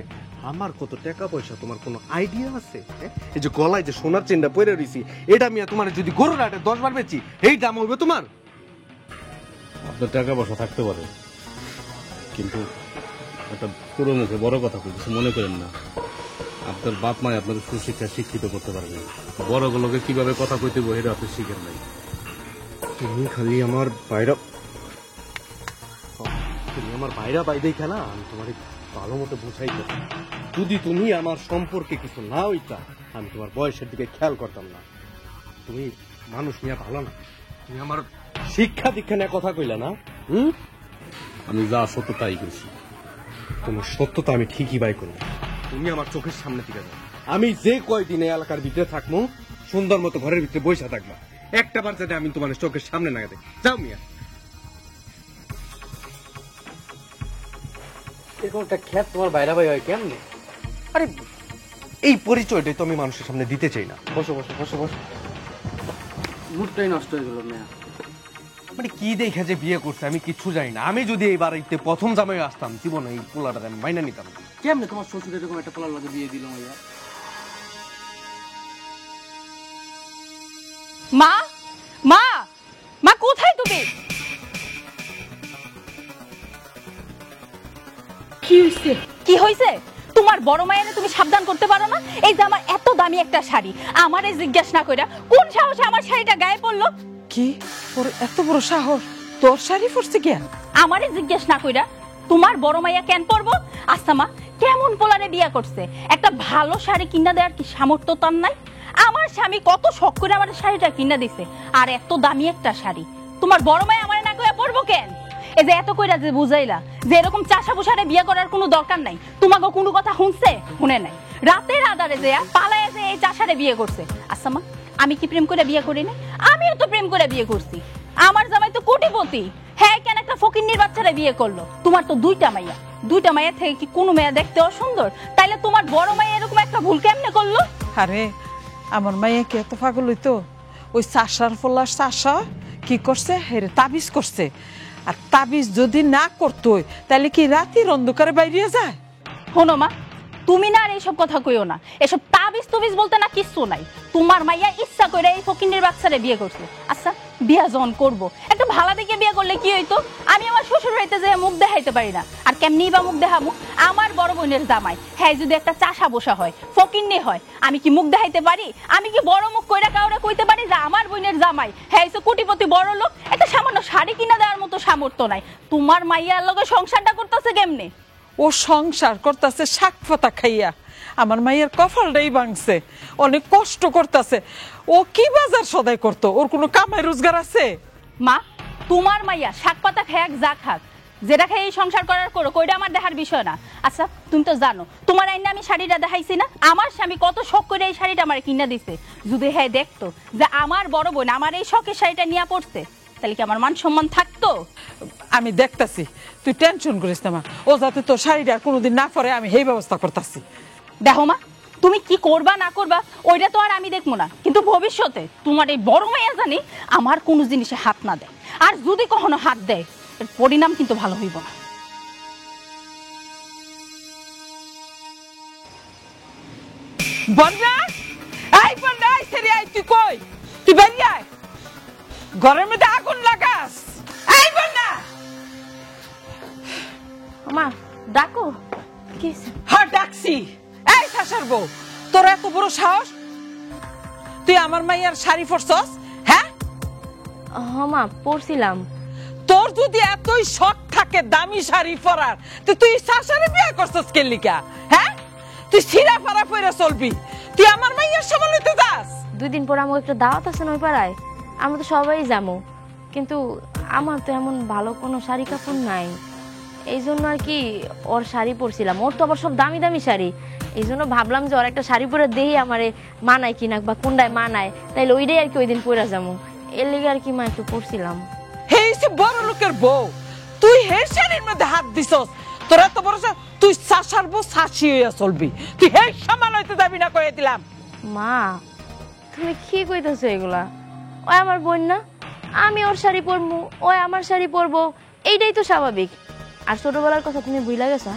আমার কত টাকা পয়সা তোমার কোনো আইডিয়া আছে? হ্যাঁ? এই যে গলায় যে সোনার চেনটা পরে রইছি, এটা মিয়া তোমার যদি গরুর হাটে 10 বার বেচি, এই দাম হবে তোমার? আপনার টাকা পয়সা থাকতে পারে, কিন্তু একটা পুরো মুখে বড় কথা কিছু মনে করেন না। আপনার বাপ মায় আপনাকে সুশিক্ষা শিক্ষিত করতে পারবে, বড় গুলোকে কিভাবে কথা কইতে বই এটা আপনি শিখেন নাই। তুমি খালি আমার বাইরা, তুমি আমার বাইরা বাইদেই খেলা, আমি তোমার ভালো মতো বুঝাইতে। যদি তুমি আমার সম্পর্কে কিছু না হইতা, আমি তোমার বয়সের দিকে খেয়াল করতাম না। তুমি মানুষ নিয়ে ভালো না, তুমি আমার শিক্ষা দীক্ষা নিয়ে কথা কইলা না। আমি যা সত্য তাই করছি। তোমার সত্যতা আমি ঠিকই বাই করবো, তুমি আমার চোখের সামনে থেকে যাও। আমি যে কয়দিন এই এলাকার ভিতরে থাকবো, সুন্দর মতো ঘরের ভিতরে বসে থাকবা, একটা বার যাতে আমি তোমার চোখের সামনে না দেখি। যাও মিয়া। এরকম একটা খ্যাত তোমার বাইরা ভাই হয় কেমনে? আরে এই পরিচয়টাই তো আমি মানুষের সামনে দিতে চাই না। বসো বসো বসো বসো, মুডটাই নষ্ট হয়ে গেল মেয়া। মানে কি দেখে যে বিয়ে করছে আমি কিচ্ছু জানি না। আমি যদি এই বাড়িতে প্রথম জামাই আসতাম, জীবনে এই পোলাটা আমি মাইনা নিতাম না। কেমনে তোমার শ্বশুর এরকম একটা পোলার লগে বিয়ে দিল ভাইয়া? মা মা মা কোথায় তুমি? কি হয়েছে? তোমার বড় মায়ের তুমি সাবধান করতে পারো না? এই যে আমার এত দামি একটা শাড়ি, আমারে জিজ্ঞাসা না কইরা কোন সাহসে আমার শাড়িটা গায়ে পড়লো? কি ওর এত বড় সাহস? তোর শাড়ি পরছে কেন? আমারে জিজ্ঞাসা না কইরা তোমার বড় মাইয়া কেন পরবো? আচ্ছা মা, কেমন পোলারে বিয়া করছে? একটা ভালো শাড়ি কিনা দেওয়ার কি সামর্থ্য তার নাই? আমার স্বামী কত শখ করে আমার শাড়িটা কিনা দিছে, আর এত দামি একটা শাড়ি তোমার বড় মাইয়া আমারে না কইয়া পরবো কেন? এই যে এত কইরা যে বুঝাইলা যে এরকম চাষা পোষারে বিয়া করার কোনো দরকার নাই, তোমাকে কোনো কথা শুনছে? শুনে নাই। রাতের আধারে যে পালায় যে এই চাষারে বিয়ে করছে। আচ্ছা মা, আমি কি প্রেম করে বিয়ে করি না? আমিও তো প্রেম করে বিয়ে করছি। আমার জামাই তো কোটিপতি, হ্যাঁ কেন একটা ফকিন্নির বাচ্চারা বিয়ে করলো? তোমার তো দুইটা মাইয়া থেকে কি কোনো মেয়ে দেখতে অসুন্দর? তাইলে তোমার বড় মাইয়া এরকম একটা ভুল কেমনে করলো? আরে আমার মাইয়া কি এত পাগল হইতো? ওই চাষার ফলার চাষা কি করছে, হেরে তাবিজ করছে। আর তাবিজ যদি না করতো তাহলে কি রাতের অন্ধকারে বাইরে যায়? শোনো মা, তুমি না আর এইসব কথা কইও না। এসব তাবিজ তুবিজ বলতে না কিচ্ছু নাই। তোমার মাইয়া ইচ্ছা করে এই ফকিন্নির বাচ্চারে বিয়ে করছে। আচ্ছা, বিয়া যখন করবো একটা ভালো দেখে বিয়ে করলে কি হইতো? আমি আমার শ্বশুর বাড়িতে যে মুখ দেখাইতে পারি না, আর কেমনি বা মুখ দেখাবো? আমার বড় বোনের জামাই হ্যাঁ যদি একটা চাষা বসা হয়, ফকিন্নি হয়, আমি কি মুখ দেখাইতে পারি? আমি কি বড় মুখ কইরা কাউরে কইতে পারি যে আমার বোনের জামাই হ্যাঁ কোটিপতি বড় লোক? একটা সামান্য শাড়ি কিনা দেওয়ার মতো সামর্থ্য নাই। তোমার মাইয়ার লগে সংসারটা করতেছে কেমনে? ও সংসার করতেছে শাক পাতা খাইয়া। আমার মাইয়ের কপালটাই ভাঙছে, অনেক কষ্ট করতেছে। ও কি বাজার সদাই করতো? ওর কোনো কামাই রোজগার আছে? মা, তোমার মাইয়া শাক পাতা খাক যা খাক, যেটা খেয়ে এই সংসার করার করো, কইটা আমার দেখার বিষয় না। আচ্ছা, তুমি তো জানো তোমার আইনে আমি শাড়িটা দেখাইছি না? আমার স্বামী কত শখ করে এই শাড়িটা আমার কিনা দিছে। যদি হ্যাঁ দেখতো যে আমার বড় বোন আমার এই শখের শাড়িটা নিয়ে পড়ছে, তাহলে কি আমার মান সম্মান থাকতো? আমি দেখতাছি, তুই টেনশন করিস না মা। ও যাতে তোর শাড়িটা আর কোনোদিন না পরে আমি এই ব্যবস্থা করতেছি। দেখো মা, তুমি কি করবা না করবা ওইটা তো আর আমি দেখবো না, কিন্তু ভবিষ্যতে তোমার এই বড় মাইয়া জানি আমার কোনো জিনিসে হাত না দেয়। আর যদি কখনো হাত দেয়, এর পরিণাম কিন্তু ভালো হইব না। বন্যা, এই বন্যা, এই সেরি আই, তুই কই? তুই বেরিয়ে আয়, ঘরের মধ্যে আগুন লাগাস। এই বন্যা, মা ডাকো। কি হইছে? হ্যাঁ ডাকছি। এই শাসার বউ, তোর এত বড় সাহস? তুই আমার মাইয়ার শাড়ি পরছস? হ্যাঁ মা পড়ছিলাম। তোর যদি এতই শখ থাকে দামি শাড়ি পরার, তো তুই শাসারে বিয়ে করছস কে লিগা? হ্যাঁ, তুই সিরা পাড়া পরে চলবি? তুই আমার মাইয়ার সমান হইতে যাস? 2 দিন পর আমার একটা দাওয়াত আছে ওই পাড়ায়, আমরা তো সবাই যাবো, কিন্তু আমার তো এমন ভালো কোনো শাড়ি কাপড় নাই। এই জন্য আর কি ওর শাড়ি পরছিলাম। ওর তো আবার সব দামি দামি শাড়ি, এই জন্য ভাবলাম যে ওর একটা শাড়ি পরে দেই আমারে মানায় কিনা বা কোনটায় মানায়, তাইলে ওইটাই আর কি ওই দিন পরে যাবো। এর লেগে আর কি মা একটু পরছিলাম। হেইছে বড় লোকের বউ, তুই হে শাড়ির মধ্যে হাত দিছস? তোর এত বড় তুই শাসার বউ শাসি হইয়া চলবি, তুই হে সমান হইতে যাবি না কইয়া দিলাম। মা তুমি কি কইতেছো এগুলা? ওই আমার বোন না, আমি ওর শাড়ি পরবো, ওই আমার শাড়ি পরবো, এইটাই তো স্বাভাবিক। আর ছোটবেলার কথা তুমি ভুলে গেছো?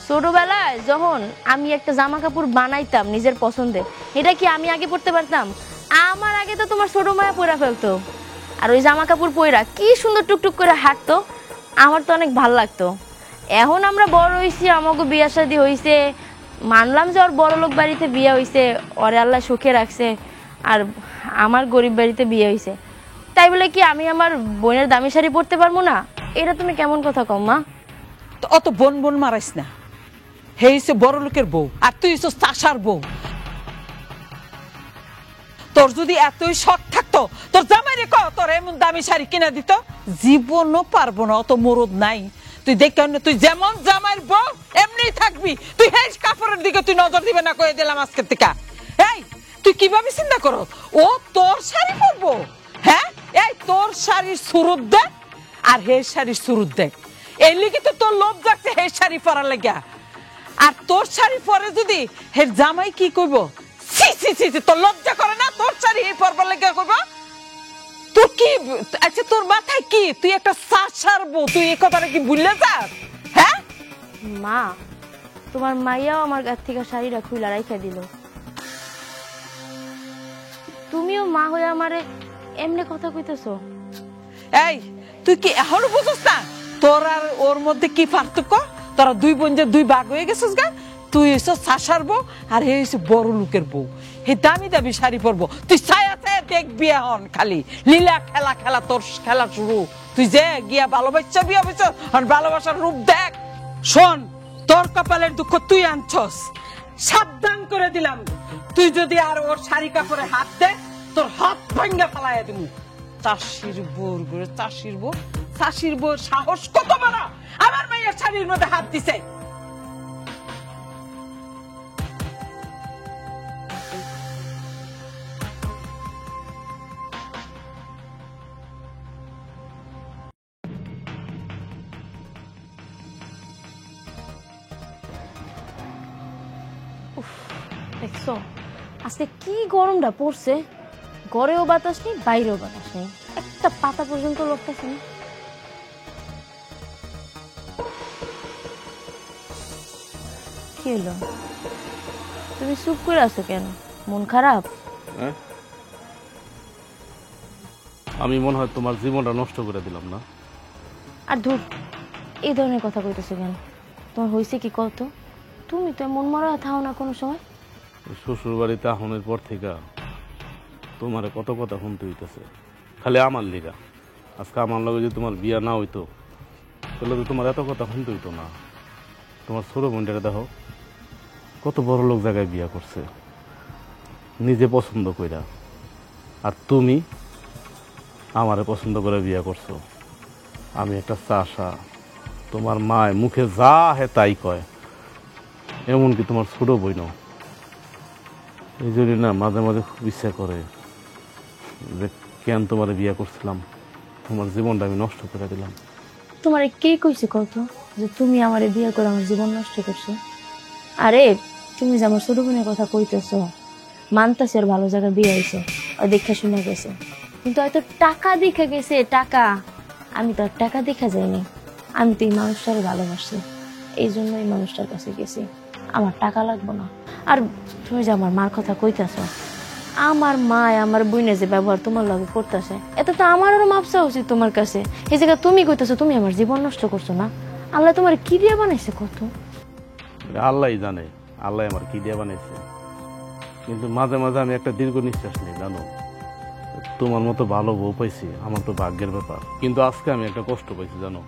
ছোটবেলায় যখন আমি একটা জামা কাপড় বানাইতাম নিজের পছন্দে, এটা কি আমি আগে পড়তে পারতাম? আমার আগে তো তোমার ছোট মায়া পরা ফেলতো, আর ওই জামা কাপড় পরা কি সুন্দর টুকটুক করে হাঁটতো, আমার তো অনেক ভাল লাগতো। এখন আমরা বড় হইছি, আমাকে বিয়া শাদী হইছে, মানলাম যে ওর বড় লোক বাড়িতে বিয়ে হইছে, ওরে আল্লাহ সুখে রাখছে, আর আমার গরিব বাড়িতে বিয়ে হইছে, তাই বলে কি আমি আমার বোনের দামি শাড়ি পরতে পারবো না? এটা তুমি কেমন কথা কও মা? তো অত বোন বোন মারাইস না। হে হইছে বড় লোকের বউ, আর তুই হইছ চাষার বউ। তোর যদি এতই শখ থাকতো তোর জামাই রে কও তোর এমন দামি শাড়ি কিনা দিত। জীবনও পারবো না, অত মরদ নাই। তুই দেখ তুই যেমন জামাইয়ের বউ এমনি থাকবি। তুই হেই কাপড়ের দিকে তুই নজর দিবে না, কয়ে দিলাম আজকের থেকে। এই তুই কিভাবে চিন্তা করো ও তোর শাড়ি পরবো? হ্যাঁ, এই তোর শাড়ির সুরত দেখ আর হে শাড়ির সুরত দেখ, এই লিগে তো তোর লোভ যাচ্ছে হে শাড়ি পরার লাগিয়া। আর তোর শাড়ি পরে যদি হে জামাই কি কইব? সি সি সি, তোর লজ্জা করে না তোর শাড়ি এই পরবার লাগিয়া কইব? তোর কি আচ্ছা, তোর মাথায় কি? তুই একটা চাষার বউ, তুই এই কথাটা কি ভুলে যাস? হ্যাঁ মা, তোমার মাইয়াও আমার গাছ থেকে শাড়িটা খুইলা রাইখা দিল, তুমিও মা হয়ে আমারে এমনি কথা কইতেছো? এই তুই কি এখনো বুঝছ না তোর আর ওর মধ্যে কি পার্থক্য? তোরা দুই বোন যে দুই ভাগ হয়ে গেছিস গা। তুই হইছ চাষার বউ আর হে হইছে বড় লোকের বউ। হে দামি দামি শাড়ি পরবো, তুই ছায়া ছায়া দেখবি এখন খালি লীলা খেলা খেলা, তোর খেলা শুরু। তুই যে গিয়া ভালোবাসা বিয়া হইছ, ভালোবাসার রূপ দেখ। শোন, তোর কপালের দুঃখ তুই আনছস, সাবধান করে দিলাম। তুই যদি আর ওর শাড়ি কাপড়ে হাত দে তোর হাত ভাঙ্গা ফেলাইয়া দিব। চাষির বউর ঘরে চাষির বউ, চাষির বউর সাহস কত বড়, আমার মায়ের শাড়ির মধ্যে হাত দিছে। দেখছো আজকে কি গরমটা পড়ছে, ঘরেও বাতাস নেই বাইরেও বাতাস নেই, একটা পাতা পর্যন্ত লড়তেছে না। কি হলো, তুমি চুপ করে আছো কেন? মন খারাপ? আমি মনে হয় তোমার জীবনটা নষ্ট করে দিলাম না? আর ধুর, এই ধরনের কথা কইতেছো কেন? তোমার হয়েছে কি কত? তুমি তো মন মরা থাও না কোনো সময়। শ্বশুর বাড়িতে আহনের পর থেকে তোমার কত কথা শুনতে হইতেছে, খালি আমার লিগা। আজকে আমার লগে যদি তোমার বিয়া না হইতো তাহলে তো তোমার এত কথা শুনতে হইতো না। তোমার ছোট বোনটারে দেখো, কত বড় লোক জায়গায় বিয়া করছে নিজে পছন্দ কইরা, আর তুমি আমারে পছন্দ করে বিয়া করছো। আমি একটা চাষা, তোমার মায় মুখে যা হে তাই কয়, এমনকি তোমার ছোট বইনও। এই জন্য না মাঝে মাঝে খুব ইচ্ছা করে যে কেন তোমার বিয়া করছিলাম, তোমার জীবনটা আমি নষ্ট করে দিলাম। তোমার কে কইছে কত যে তুমি আমারে বিয়ে করে আমার জীবন নষ্ট করছো? আরে তুমি যে আমার ছোট বোনের কথা কইতেছো, মানতাছে ওর ভালো জায়গায় বিয়ে হয়েছে, ওই দেখা শুনে গেছে, কিন্তু হয়তো টাকা দেখে গেছে। টাকা, আমি তো আর টাকা দেখা যাইনি, আমি তো এই মানুষটারে ভালোবাসি, এই জন্য এই মানুষটার কাছে গেছি। আমার টাকা লাগবো না। আর তুমি যে আমার মার কথা কইতেছো, আমার মা আমার বইনে যে ব্যবহার তোমার লগে করতেছে, এত তো আমারও মাপসা উচিত তোমার কাছে। এই জায়গায় তুমি কইতেছো তুমি আমার জীবন নষ্ট করছো না? আল্লাহ তোমার কি দিয়ে বানাইছে কত? আল্লাহ জানে আল্লাহ আমার কি দিয়ে বানাইছে, কিন্তু মাঝে মাঝে আমি একটা দীর্ঘ নিঃশ্বাস নিই। জানো, তোমার মতো ভালো বউ পাইছি, আমার তো ভাগ্যের ব্যাপার। কিন্তু আজকে আমি একটা কষ্ট পাইছি। জানো,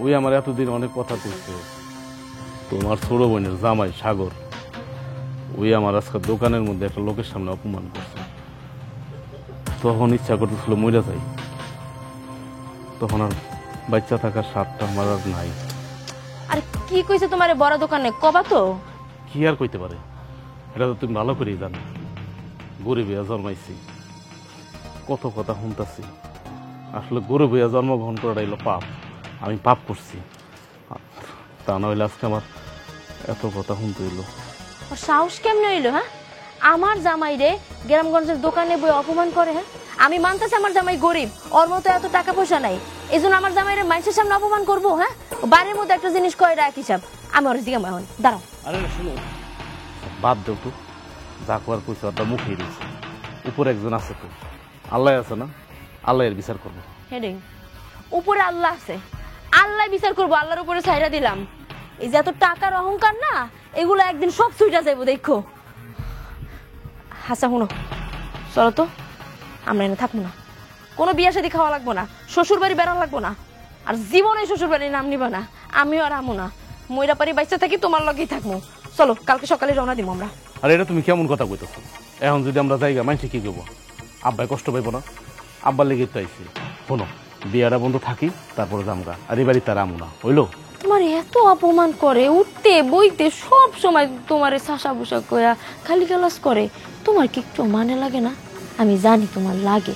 ওই আমার এতদিন অনেক কথা কইছে, তোমার ছোট বোনের জামাই সাগর, ওই আমার আজকে দোকানের মধ্যে একটা লোকের সামনে অপমান করছে। তখন ইচ্ছা করতেছিল মরে যাই, তখন আর বাচ্চা থাকার স্বাদটা আমার আর নাই। আর কি কইছে তোমার বড় দোকানে কবা তো? কি আর কইতে পারে, এটা তো তুমি ভালো করেই জানো। গরিব হইয়া জন্মাইছি, কত কথা শুনতাছি। আসলে গরিব হইয়া জন্মগ্রহণ করাটা হইলো পাপ, আমি পাপ করছি। তা না হইলে আজকে আমার এত কথা শুনতে হইলো। ওর সাহস কেমনে হইলো? হ্যাঁ, আমার জামাই রে গ্রামগঞ্জের দোকানে বই অপমান করে। হ্যাঁ, আমি মানতেছি আমার জামাই গরিব, ওর মতো এত টাকা পয়সা নাই, এই জন্য আমার জামাইরে মানুষের সামনে অপমান করবো? হ্যাঁ, বাড়ির মধ্যে একটা জিনিস কয় রাখ হিসাব, আমি ওর জিগাম এখন দাঁড়াও। আরে শুনো, বাদ দেও তো, যা করার কইছে ওটা মুখেই দিয়েছে। উপরে একজন আছে তো, আল্লাহ আছে না, আল্লাহ এর বিচার করবে। হেডিং উপরে আল্লাহ আছে, আল্লাহ বিচার করবো, আল্লাহর উপরে ছাইরা দিলাম। এই যে এত টাকার অহংকার না, এগুলো একদিন সব ছুইটা যাইবো দেখো। হাসা শুনো, চলো তো আমরা এনে থাকবো না, কোনো বিয়া শাদী খাওয়া লাগবো না, শ্বশুর বাড়ি বেড়ানো লাগবো না, আর জীবনে শ্বশুর বাড়ির নাম নিবা না। আমিও আর আমু না, ময়রা পারি বাইসে থাকি, তোমার লগেই থাকবো। চলো কালকে সকালে রওনা দিব আমরা। আর এটা তুমি কেমন কথা কইতেছো? এখন যদি আমরা জায়গা মাইছে কি করবো? আব্বাই কষ্ট পাইব না? আব্বার লেগে তো আইছি। শোনো, বিয়াটা বন্ধ থাকি, তারপরে জামগা, আর এই বাড়ি তার আমু না, হইলো? তোমার এত অপমান করে, উঠতে বইতে সব সময় তোমার শাসা বুসা কয়া খালি গালাস করে, তোমার কি একটু মানে লাগে না? আমি জানি তোমার লাগে,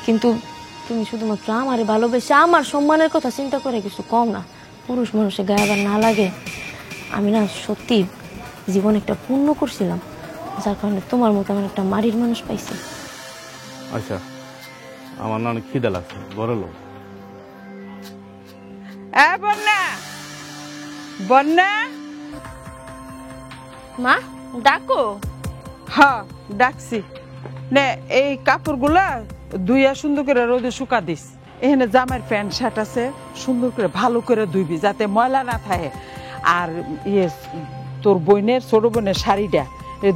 কিন্তু তুমি শুধুমাত্র আমারে ভালোবেসে আমার সম্মানের কথা চিন্তা করে কিছু কম না। পুরুষ মানুষের গায়ে আবার না লাগে। আমি না সত্যি জীবনে একটা পুণ্য করছিলাম, যার কারণে তোমার মতো আমার একটা মারির মানুষ পাইছি। আচ্ছা, আমার না অনেক খিদা লাগছে, বড় লোক। বন্যা, বন্যা, মা ডাকো। হ্যাঁ ডাকছি। নে এই কাপড়গুলা ধুইয়া সুন্দর করে রোদে শুকা দিস। এখানে জামার প্যান্ট শার্ট আছে, সুন্দর করে ভালো করে ধুইবি যাতে ময়লা না থাকে। আর ইয়ে তোর বোনের ছোট বোনের শাড়িটা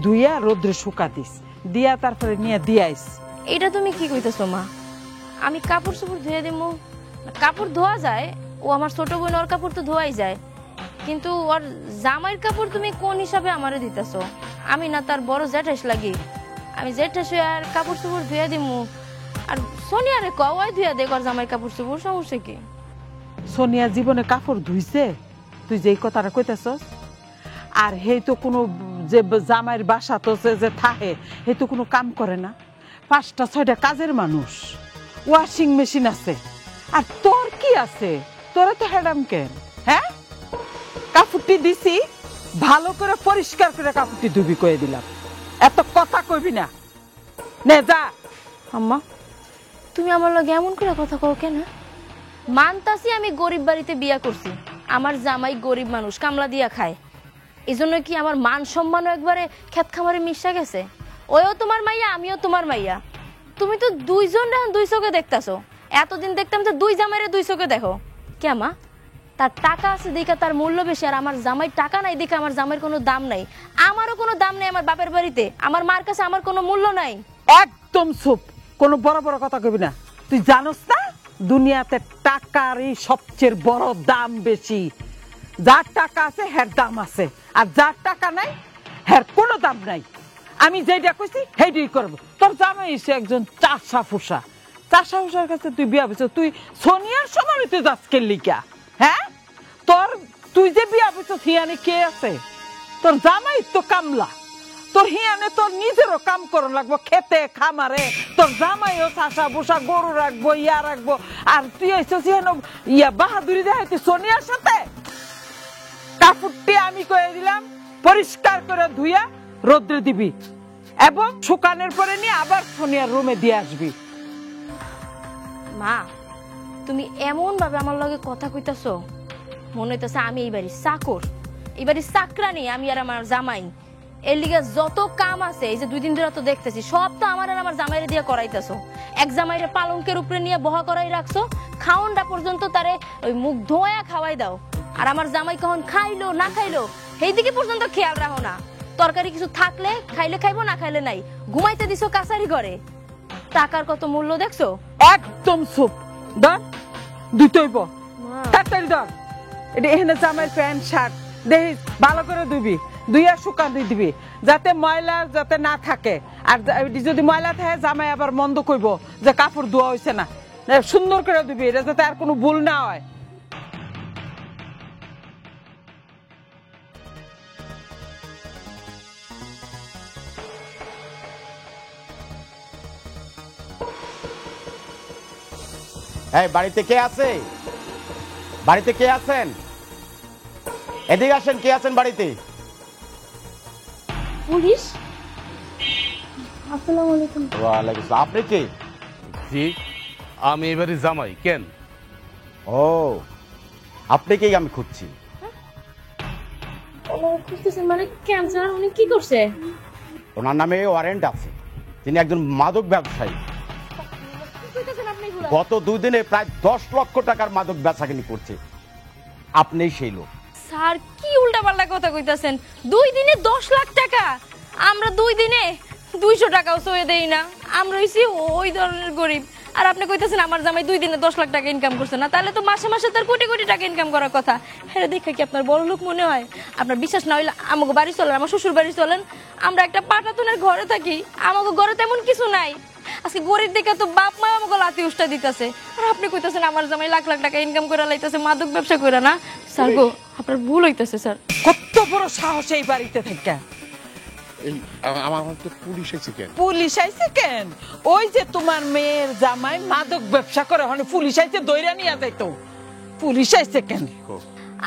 ধুইয়া রোদ্রে শুকা দিস, দিয়া তারপরে নিয়ে দিয়াইস। এটা তুমি কি কইতেছো মা? আমি কাপড় চোপড় ধুয়ে দিমু? কাপড় ধোয়া যায়, ও আমার ছোট বোন, ওর কাপড় তো ধোয়াই যায়, কিন্তু ওর জামাইয়ের কাপড় তুমি কোন হিসাবে আমারে দিতেছো? আমি না তার বড় জ্যাঠাস লাগি? আমি জ্যাঠাস আর কাপড় চোপড় ধুয়ে দিমু, আর সোনিয়ারে কওয়াই ধুয়ে দেখ ওর জামাইয়ের কাপড় চোপড়, সমস্যা কি? সোনিয়া জীবনে কাপড় ধুইছে? তুই যেই কথাটা কইতেছস, আর হে তো কোনো যে জামাইয়ের বাসা তো যে থাকে, হে তো কোনো কাম করে না। 5টা 6টা কাজের মানুষ, ওয়াশিং মেশিন আছে। আর তোর কি আছে? তোরা তো হেডাম কেন? হ্যাঁ, কাপড়টি দিছি, ভালো করে পরিষ্কার করে কাপড়টি ধুবি কয়ে দিলাম, এত কথা কইবি না। নে যা। আম্মা তুমি আমার লগে এমন করে কথা কও কেন? মানতাছি আমি গরিব বাড়িতে বিয়া করছি, আমার জামাই গরিব মানুষ, কামলা দিয়া খায়, এই জন্য কি আমার মান সম্মানও একবারে খেত খামারে মিশা গেছে? ওও তোমার মাইয়া, আমিও তোমার মাইয়া। তুমি তো দুইজন এখন দুই চোখে দেখতেছো, এতদিন দেখতাম যে দুই জামাইরে দুই চোখে দেখো। কে মা? তার টাকা আছে দেখে তার মূল্য বেশি, আর আমার জামাই টাকা নাই দেখে আমার জামাইয়ের কোনো দাম নাই। আমারও কোনো দাম নেই আমার বাপের বাড়িতে, আমার মার কাছে আমার কোনো মূল্য নাই। একদম চুপ, কোনো বড় বড় কথা কইবি না। তুই জানোস না দুনিয়াতে টাকারই সবচেয়ে বড় দাম বেশি। যার টাকা আছে হের দাম আছে, আর যার টাকা নাই হের কোনো দাম নাই। আমি যেটা কইছি সেইটাই করবো। তোর জামাই এসে একজন চাষা ফুসা, চাষা ফুসার কাছে তুই বিয়া বসে, তুই সোনিয়ার সমানিতে যাস কেলিকা? হ্যাঁ, তুই যে বিয়া বসে হিয়ানে কে আছে? তোর জামাই তো কামলা, তোর হিয়ানে তোর নিজেরও কাম করন লাগবো, খেতে খামারে। তোর জামাইও চাষা বসা, গরু রাখবো, ইয়া রাখবো, আর তুই এসেছিস ইয়া বাহাদুরি দেখাই তুই সোনিয়ার সাথে। কাপড়টি আমি কয়ে দিলাম পরিষ্কার করে ধুইয়া রোদ্রে দিবি, এবং শুকানোর পরে নিয়ে আবার সোনিয়ার রুমে দিয়ে আসবি। মা তুমি এমন ভাবে আমার লগে কথা কইতাছো, মনে হইতেছে আমি এই বাড়ির চাকর, এই বাড়ির চাকরানি আমি আর আমার জামাই। এর লিগে যত কাম আছে, এই যে 2 দিন ধরে তো দেখতেছি, সব তো আমার আর আমার জামাইরে দিয়ে করাইতেছো। এক জামাইরে পালঙ্কের উপরে নিয়ে বহা করাই রাখছো, খাওনটা পর্যন্ত তারে ওই মুখ ধোয়া খাওয়াই দাও, আর আমার জামাই কখন খাইলো না খাইলো সেই দিকে পর্যন্ত খেয়াল রাখো না। তরকারি কিছু থাকলে খাইলে খাইবো, না খাইলে নাই। ঘুমাইতে দিছো কাছারি ঘরে, টাকার কত মূল্য দেখছো? একদম চুপ, ধর দুইতইব তাড়াতাড়ি ধর। এটা এখানে জামাইয়ের প্যান্ট শার্ট দেখিস ভালো করে ধুবি, ধুইয়া শুকান দিয়ে দিবি যাতে ময়লা যাতে না থাকে। আর যদি ময়লা থাকে জামাই আবার মন্দ কইব যে কাপড় ধোয়া হয়েছে না। সুন্দর করে দিবি, এটা যাতে আর কোনো ভুল না হয়। এই বাড়িতে কে আছে? বাড়িতে কে আছেন? এদিকে আসেন, কে আছেন বাড়িতে? পুলিশ। আসসালামু আলাইকুম। ওয়ালাইকুম আসসালাম। আপনি কে? জি, আমি এবারে জামাই। কেন? ও, আপনাকেই আমি খুঁজছি। খুঁজতেছেন মানে ক্যান্সার উনি কি করছে? ওনার নামে ওয়ারেন্ট আছে, তিনি একজন মাদক ব্যবসায়ী। কি কইতেছেন আপনি এগুলা? গত 2 দিনে প্রায় 10 লক্ষ টাকার মাদক বেচাকেনি করছে। আপনিই সেই লোক। স্যার কি উল্টাপাল্টা কথা কইতাছেন? 2 দিনে 10 লাখ টাকা? আমরা 2 দিনে 200 টাকাও সয়ে দেই না। আমরা হইছি ওই ধরনের গরিব। আর আপনি কইতাছেন আমার জামাই 2 দিনে 10 লাখ টাকা ইনকাম করছে না, তাহলে তো মাসে মাসে তার কোটি কোটি টাকা ইনকাম করার কথা। হ্যাঁ দেখা কি আপনার বড় লোক মনে হয়? আপনার বিশ্বাস না হইলে আমাকে বাড়ি চলেন, আমার শ্বশুর বাড়ি চলেন। আমরা একটা পাটাতনের ঘরে থাকি, আমাকে ঘরে তেমন কিছু নাই। আজকে গরিব দেখে তো বাপ মা আমাকে লাতি উষ্টা দিতেছে, আর আপনি কইতাছেন আমার জামাই লাখ লাখ টাকা ইনকাম করে লাইতেছে মাদক ব্যবসা করে না। স্যার গো আপনার ভুল হইতেছে স্যার। কত বড় সাহস এই বাড়িতে থেকে! এই আমার তো পুলিশ এসে কেন? পুলিশ আইছে কেন? ওই যে তোমার মেয়ের জামাই মাদক ব্যবসা করে, হনে পুলিশ আইছে দইরা নিয়ে যাইতো। পুলিশ আইছে কেন?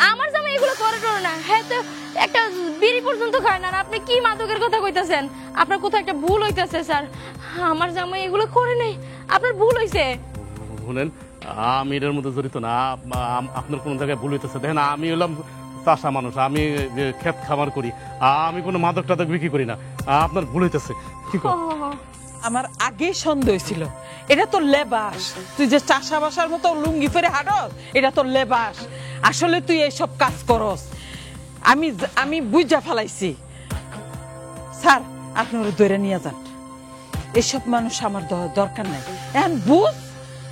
আমার জামাই এগুলো করে টরে না, হ্যাঁ তো একটা বিড়ি পর্যন্ত খায় না। আর আপনি কি মাদকের কথা কইতাছেন? আপনার কোথাও একটা ভুল হইতাছে স্যার। আমার জামাই এগুলো করে নাই, আপনার ভুল হইছে। শুনেন, আমি এর মধ্যে জড়িত না। আপনার কোন জায়গায় ভুল হইতেছে। দেখেন, আমি হলাম চাষা মানুষ, আমি ক্ষেত খামার করি, আমি কোনো মাদক টাদক বিক্রি করি না। আপনার ভুল হইতেছে। কি কর? আমার আগেই সন্দেহ ছিল, এটা তো লেবাস। তুই যে চাষাবাসার মতো লুঙ্গি ফেরে হাঁটস, এটা তো লেবাস। আসলে তুই এইসব কাজ করস, আমি বুঝা ফেলাইছি। স্যার আপনি ওরা দৌড়ে নিয়ে যান। এসব মানুষ আমার দরকার নাই। এখন বুঝ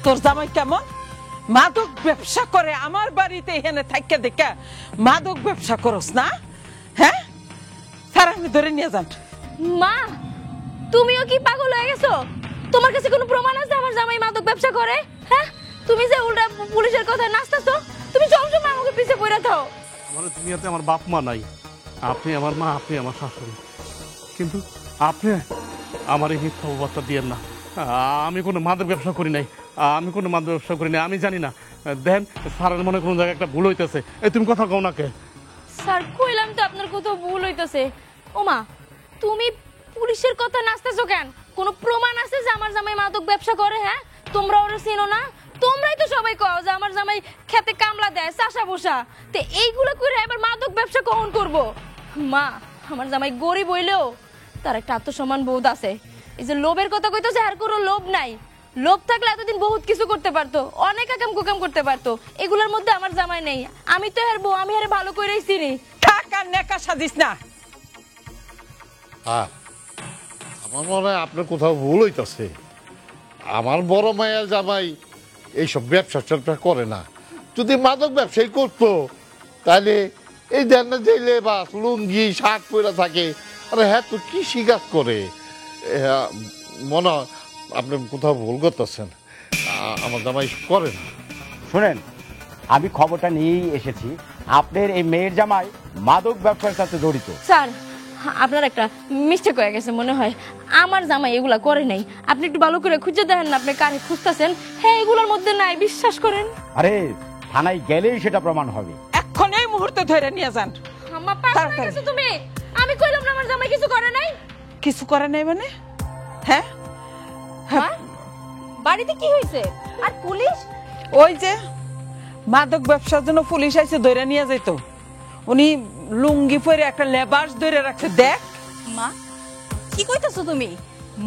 তোর জামাই কেমন মাদক ব্যবসা করে। আমার বাড়িতে এখানে থাইকা দেখা মাদক ব্যবসা করস না? হ্যাঁ স্যার আপনি ধরে নিয়ে যান। মা তুমিও কি পাগল হয়ে গেছো? তোমার কাছে কোনো প্রমাণ আছে আমার জামাই মাদক ব্যবসা করে? হ্যাঁ তুমি যে উল্টা পুলিশের কথা নাচতাছো, তুমি সবসময় আমাকে পিছে পড়ে থাও। আমার দুনিয়াতে আমার বাপ মা নাই। আপনি আমার মা, আপনি আমার শাশুড়ি, কিন্তু আপনি আমার এই মিথ্যা অবস্থা দিয়েন না। আমি কোনো মাদক ব্যবসা করি নাই, আমি কোনো মাদক ব্যবসা করি নাই, আমি জানি না। দেখেন স্যারের মনে কোনো জায়গায় একটা ভুল হইতেছে। এই তুমি কথা কও না কে? স্যার কইলাম তো আপনার কোথাও ভুল হইতাছে। ওমা তুমি পুলিশের কথা নাচতেছো কেন? কোনো প্রমাণ আছে যে আমার জামাই মাদক ব্যবসা করে? হ্যাঁ তোমরা ওরা চিনো না? তোমরাই তো সবাই কও যে আমার জামাই খেতে কামলা দেয়, চাষা বসা। তো এইগুলো করে এবার মাদক ব্যবসা কখন করব? মা আমার জামাই গরিব হইলেও তার একটা আত্মসম্মান বোধ আছে। এই যে লোভের কথা কইতো, আর কোনো লোভ নাই। লোভ থাকলে এতদিন বহুত কিছু করতে পারতো, অনেক আকাম কুকাম করতে পারতো। এগুলোর মধ্যে আমার জামাই নেই। আমি তো হের বউ, আমি হেরে ভালো করেই চিনি। থাক আর নেকা সাদিস না। আমার মনে হয় আপনার কোথাও ভুল হইতাছে। আমার বড় মায়ের জামাই এইসব ব্যবসা ট্যাবসা করে না। যদি মাদক ব্যবসায়ী করতো তাহলে এই দেন না যে লেবাস লুঙ্গি শার্ট পরে থাকে, আরে হ্যাঁ তো কৃষি কাজ করে। মনে হয় আপনি কোথাও ভুল করতেছেন। আমার জামাই করে না। শুনেন, আমি খবরটা নিয়েই এসেছি, আপনার এই মেয়ের জামাই মাদক ব্যবসার সাথে জড়িত। স্যার আপনার একটা মিস্টেক হয়ে গেছে মনে হয়। আমার জামাই এগুলা করে নাই। আপনি একটু ভালো করে খুঁজে দেখেন না, আপনি কারে খুঁজতেছেন। হ্যাঁ এগুলোর মধ্যে নাই, বিশ্বাস করেন। আরে থানায় গেলেই সেটা প্রমাণ হবে। এখন এই মুহূর্তে ধরে নিয়ে যান। আমার পাগল হয়ে গেছো তুমি। আমি কইলাম না আমার জামাই কিছু করে নাই। কিছু করে নাই মানে? হ্যাঁ হ্যাঁ বাড়িতে কি হয়েছে? আর পুলিশ? ওই যে মাদক ব্যবসার জন্য পুলিশ আইছে ধরে নিয়ে যেত। উনি লুঙ্গি পরে একটা লেবাস ধরে রাখছে। দেখ মা কি কইতাছো তুমি?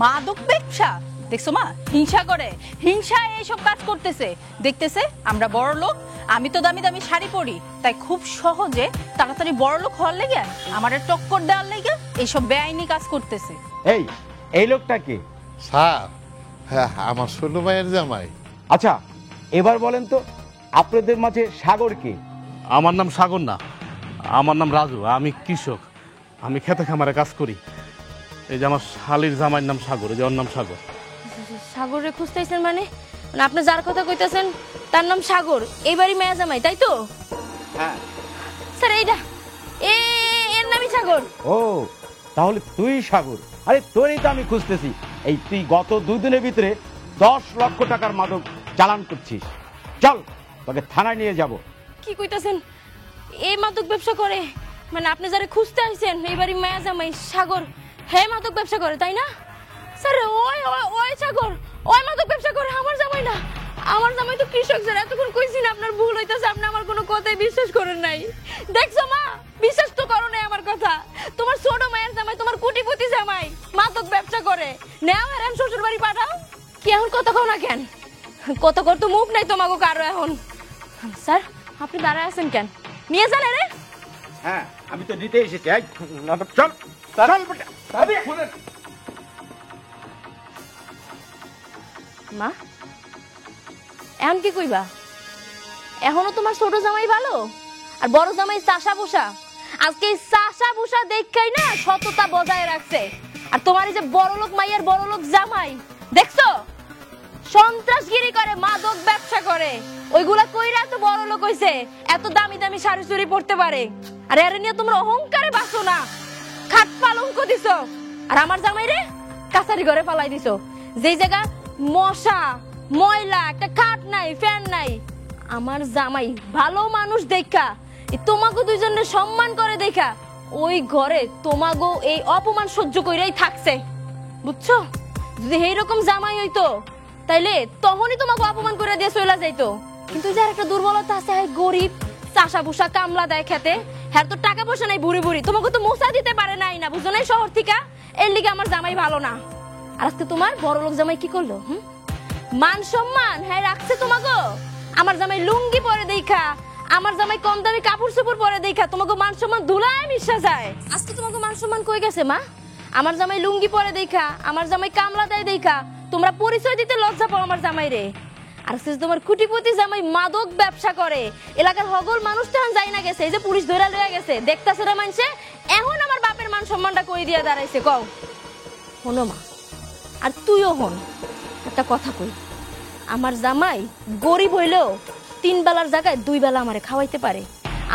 মাদক ব্যবসা দেখছো মা? হিংসা করে, হিংসায় এইসব কাজ করতেছে। দেখতেছে আমরা বড় লোক, আমি তো দামি দামি শাড়ি পরি, তাই খুব সহজে তাড়াতাড়ি বড় লোক হওয়ার লেগে আমাদের টক্কর দেওয়ার লেগে এইসব বেআইনি কাজ করতেছে। এই লোকটা কে? স্যার হ্যাঁ আমার ছোট মায়ের জামাই। আচ্ছা এবার বলেন তো, আপনাদের মাঝে সাগর কে? আমার নাম সাগর না, আমার নাম রাজু। আমি কৃষক, আমি খেতে খামারে কাজ করি। এই যে আমার শালির জামাইয়ের নাম সাগর, এই যে ওর নাম সাগর। সাগরে খুঁজতেছেন মানে? মানে আপনি যার কথা কইতাছেন তার নাম সাগর, এইবারই মেয়া জামাই, তাই তো? হ্যাঁ স্যার এইটা এর নামই সাগর। ও তাহলে তুই সাগর। আরে তোরই তো আমি খুঁজতেছি। এই তুই গত 2 দিনের ভিতরে 10 লক্ষ টাকার মাদক চালান করছিস। চল তোকে থানায় নিয়ে যাব। কি কইতাছেন? এই মাদক ব্যবসা করে? মানে আপনি যারা খুঁজতে আইছেন এইবারই মেয়া জামাই সাগর, হ্যাঁ মাদক ব্যবসা করে তাই না? স্যার ওই ওই সাগর ওই মাদক ব্যবসা করে, আমার জামাই না। আমার জামাই তো কৃষক স্যার। এতক্ষণ কইছি না আপনার ভুল হইতাছে, আপনি আমার কোনো কথাই বিশ্বাস করেন নাই। দেখছো মা, বিশ্বাস তো করো না। কথা, তোমার ছোট মায়ের জামাই তোমার কোটিপতি জামাই মাদক ব্যবসা করে, নেও আর শ্বশুর বাড়ি পাঠাও। কি এখন কথা কও না কেন? কত কর তো মুখ নাই তোমাকে কারো এখন। স্যার আপনি দাঁড়ায় আছেন কেন? নিয়ে যান রে। হ্যাঁ আমি তো নিতে এসেছি। এই, চল চল বেটা। মা এখন কি কইবা? এখনো তোমার ছোট জামাই ভালো আর বড় জামাই চাষা বসা। আজকে এই চাষা বসা দেখাই না সততা বজায় রাখছে। আর তোমার এই যে বড়লোক মাইয়ার বড়লোক জামাই দেখছো, সন্ত্রাসগিরি করে, মাদক ব্যবসা করে, ওইগুলা কইরা তো বড়লোক হইছে, এত দামি দামি শাড়ি চুরি পরতে পারে। আর এর নিয়ে তোমরা অহংকারে বাসো না, খাট পালঙ্ক দিছো। আর আমার জামাই রে কাছারি ঘরে পালাই দিছো, যেই জায়গা মশা ময়লা, একটা খাট নাই, ফ্যান নাই। আমার জামাই ভালো মানুষ দেখা, তোমাকে দুইজনের সম্মান করে দেখা ওই ঘরে তোমাগো এই অপমান সহ্য কইরাই থাকছে, বুঝছো? যদি এইরকম জামাই হইতো তাইলে তখনই তোমাকে অপমান করে দিয়ে চলে যাইতো। কিন্তু যার একটা দুর্বলতা আছে, গরিব, চাষা ভুষা কামলা দেয় খেতে, হ্যাঁ তো টাকা পয়সা নাই, বুড়ি বুড়ি, তোমাকে তো মোছা দিতে পারে নাই না, বুঝো নাই শহর থেকে। এর লিগে আমার জামাই ভালো না। আর আজকে তোমার বড় লোক জামাই কি করলো? মান সম্মান হ্যাঁ রাখছে তোমাকে। আমার জামাই লুঙ্গি পরে দেখা, আমার জামাই কম দামি কাপড় চোপড় পরে দেখা তোমাকে মান সম্মান ধুলায় মিশা যায়। আজকে তোমাকে মান সম্মান কই গেছে মা? আমার জামাই লুঙ্গি পরে দেখা, আমার জামাই কামলা দেয় দেখা তোমরা পরিচয় দিতে লজ্জা পাও আমার জামাই রে। আর তোমার কোটিপতি জামাই মাদক ব্যবসা করে, এলাকার হগল মানুষ তখন যাই না গেছে, এই যে পুলিশ ধরে লয়ে গেছে, দেখতাছে না মানছে, এখন আমার বাপের মান সম্মানটা কই দিয়া দাঁড়াইছে। কও শোনো মা, আর তুইও হন, একটা কথা কই, আমার জামাই গরিব হইলেও 3 বেলার জায়গায় 2 বেলা আমারে খাওয়াইতে পারে,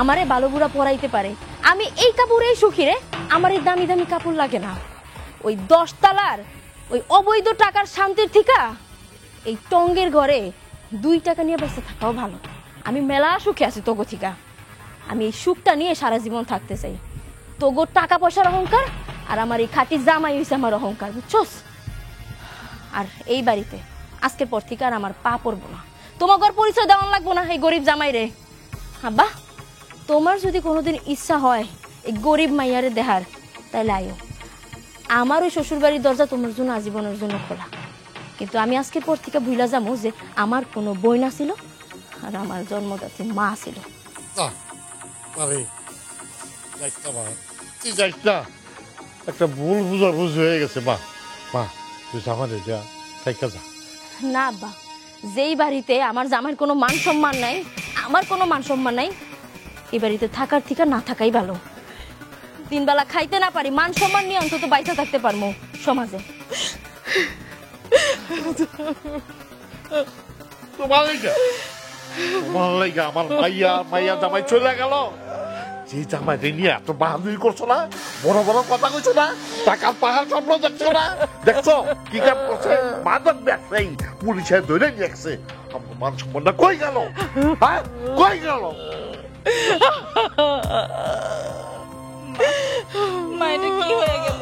আমারে ভালো বুড়া পরাইতে পারে। আমি এই কাপড়েই সুখী রে, আমার এই দামি দামি কাপড় লাগে না। ওই 10 তলার ওই অবৈধ টাকার শান্তির থিকা এই টঙ্গের ঘরে 2 টাকা নিয়ে বেঁচে থাকাও ভালো। আমি মেলা সুখে আছি তোগো থিকা, আমি এই সুখটা নিয়ে সারা জীবন থাকতে চাই। তোগো টাকা পয়সার অহংকার আর আমার এই খাঁটি জামাই হইছে আমার অহংকার, বুঝছস? আর এই বাড়িতে আজকের পর থেকে আর আমার পা পড়বো না, তোমাকে আর পরিচয় দেওয়া লাগবো না এই গরিব জামাই রে। আব্বা তোমার যদি কোনোদিন ইচ্ছা হয় এই গরিব মাইয়ারে দেখার, তাইলে আইও, আমার ওই শ্বশুর বাড়ির দরজা তোমার জন্য আজীবনের জন্য খোলা। কিন্তু আমি আজকের পর থেকে ভুলা যাবো যে আমার কোনো বই না ছিল আর আমার জন্মদাত্রী মা ছিল। একটা ভুল বুঝাবুঝি হয়ে গেছে মা। মা তুই জামাই যা, যা। না আব্বা, যেই বাড়িতে আমার জামাইয়ের কোনো মান সম্মান নাই, আমার কোনো মান সম্মান নাই, এই বাড়িতে থাকার থেকে না থাকাই ভালো। 3 বেলা খাইতে না পারি, মান সম্মান নিয়ে অন্তত বাইচা থাকতে পারবো সমাজে। তোমার লাইগা আমার মাইয়া জামাই চলে গেল। যে জামাই নিয়ে এত বাহাদুরি করছো না, বড় বড় কথা কইছো না, টাকার পাহাড় স্বপ্ন দেখছো না, দেখছো কি কাম করছে? মাদক ব্যবসায়ী পুলিশে ধরে নিয়ে গেছে। আমার মান সম্মানটা কই গেল? হ্যাঁ কই গেল? মা এটা কি হয়ে গেল?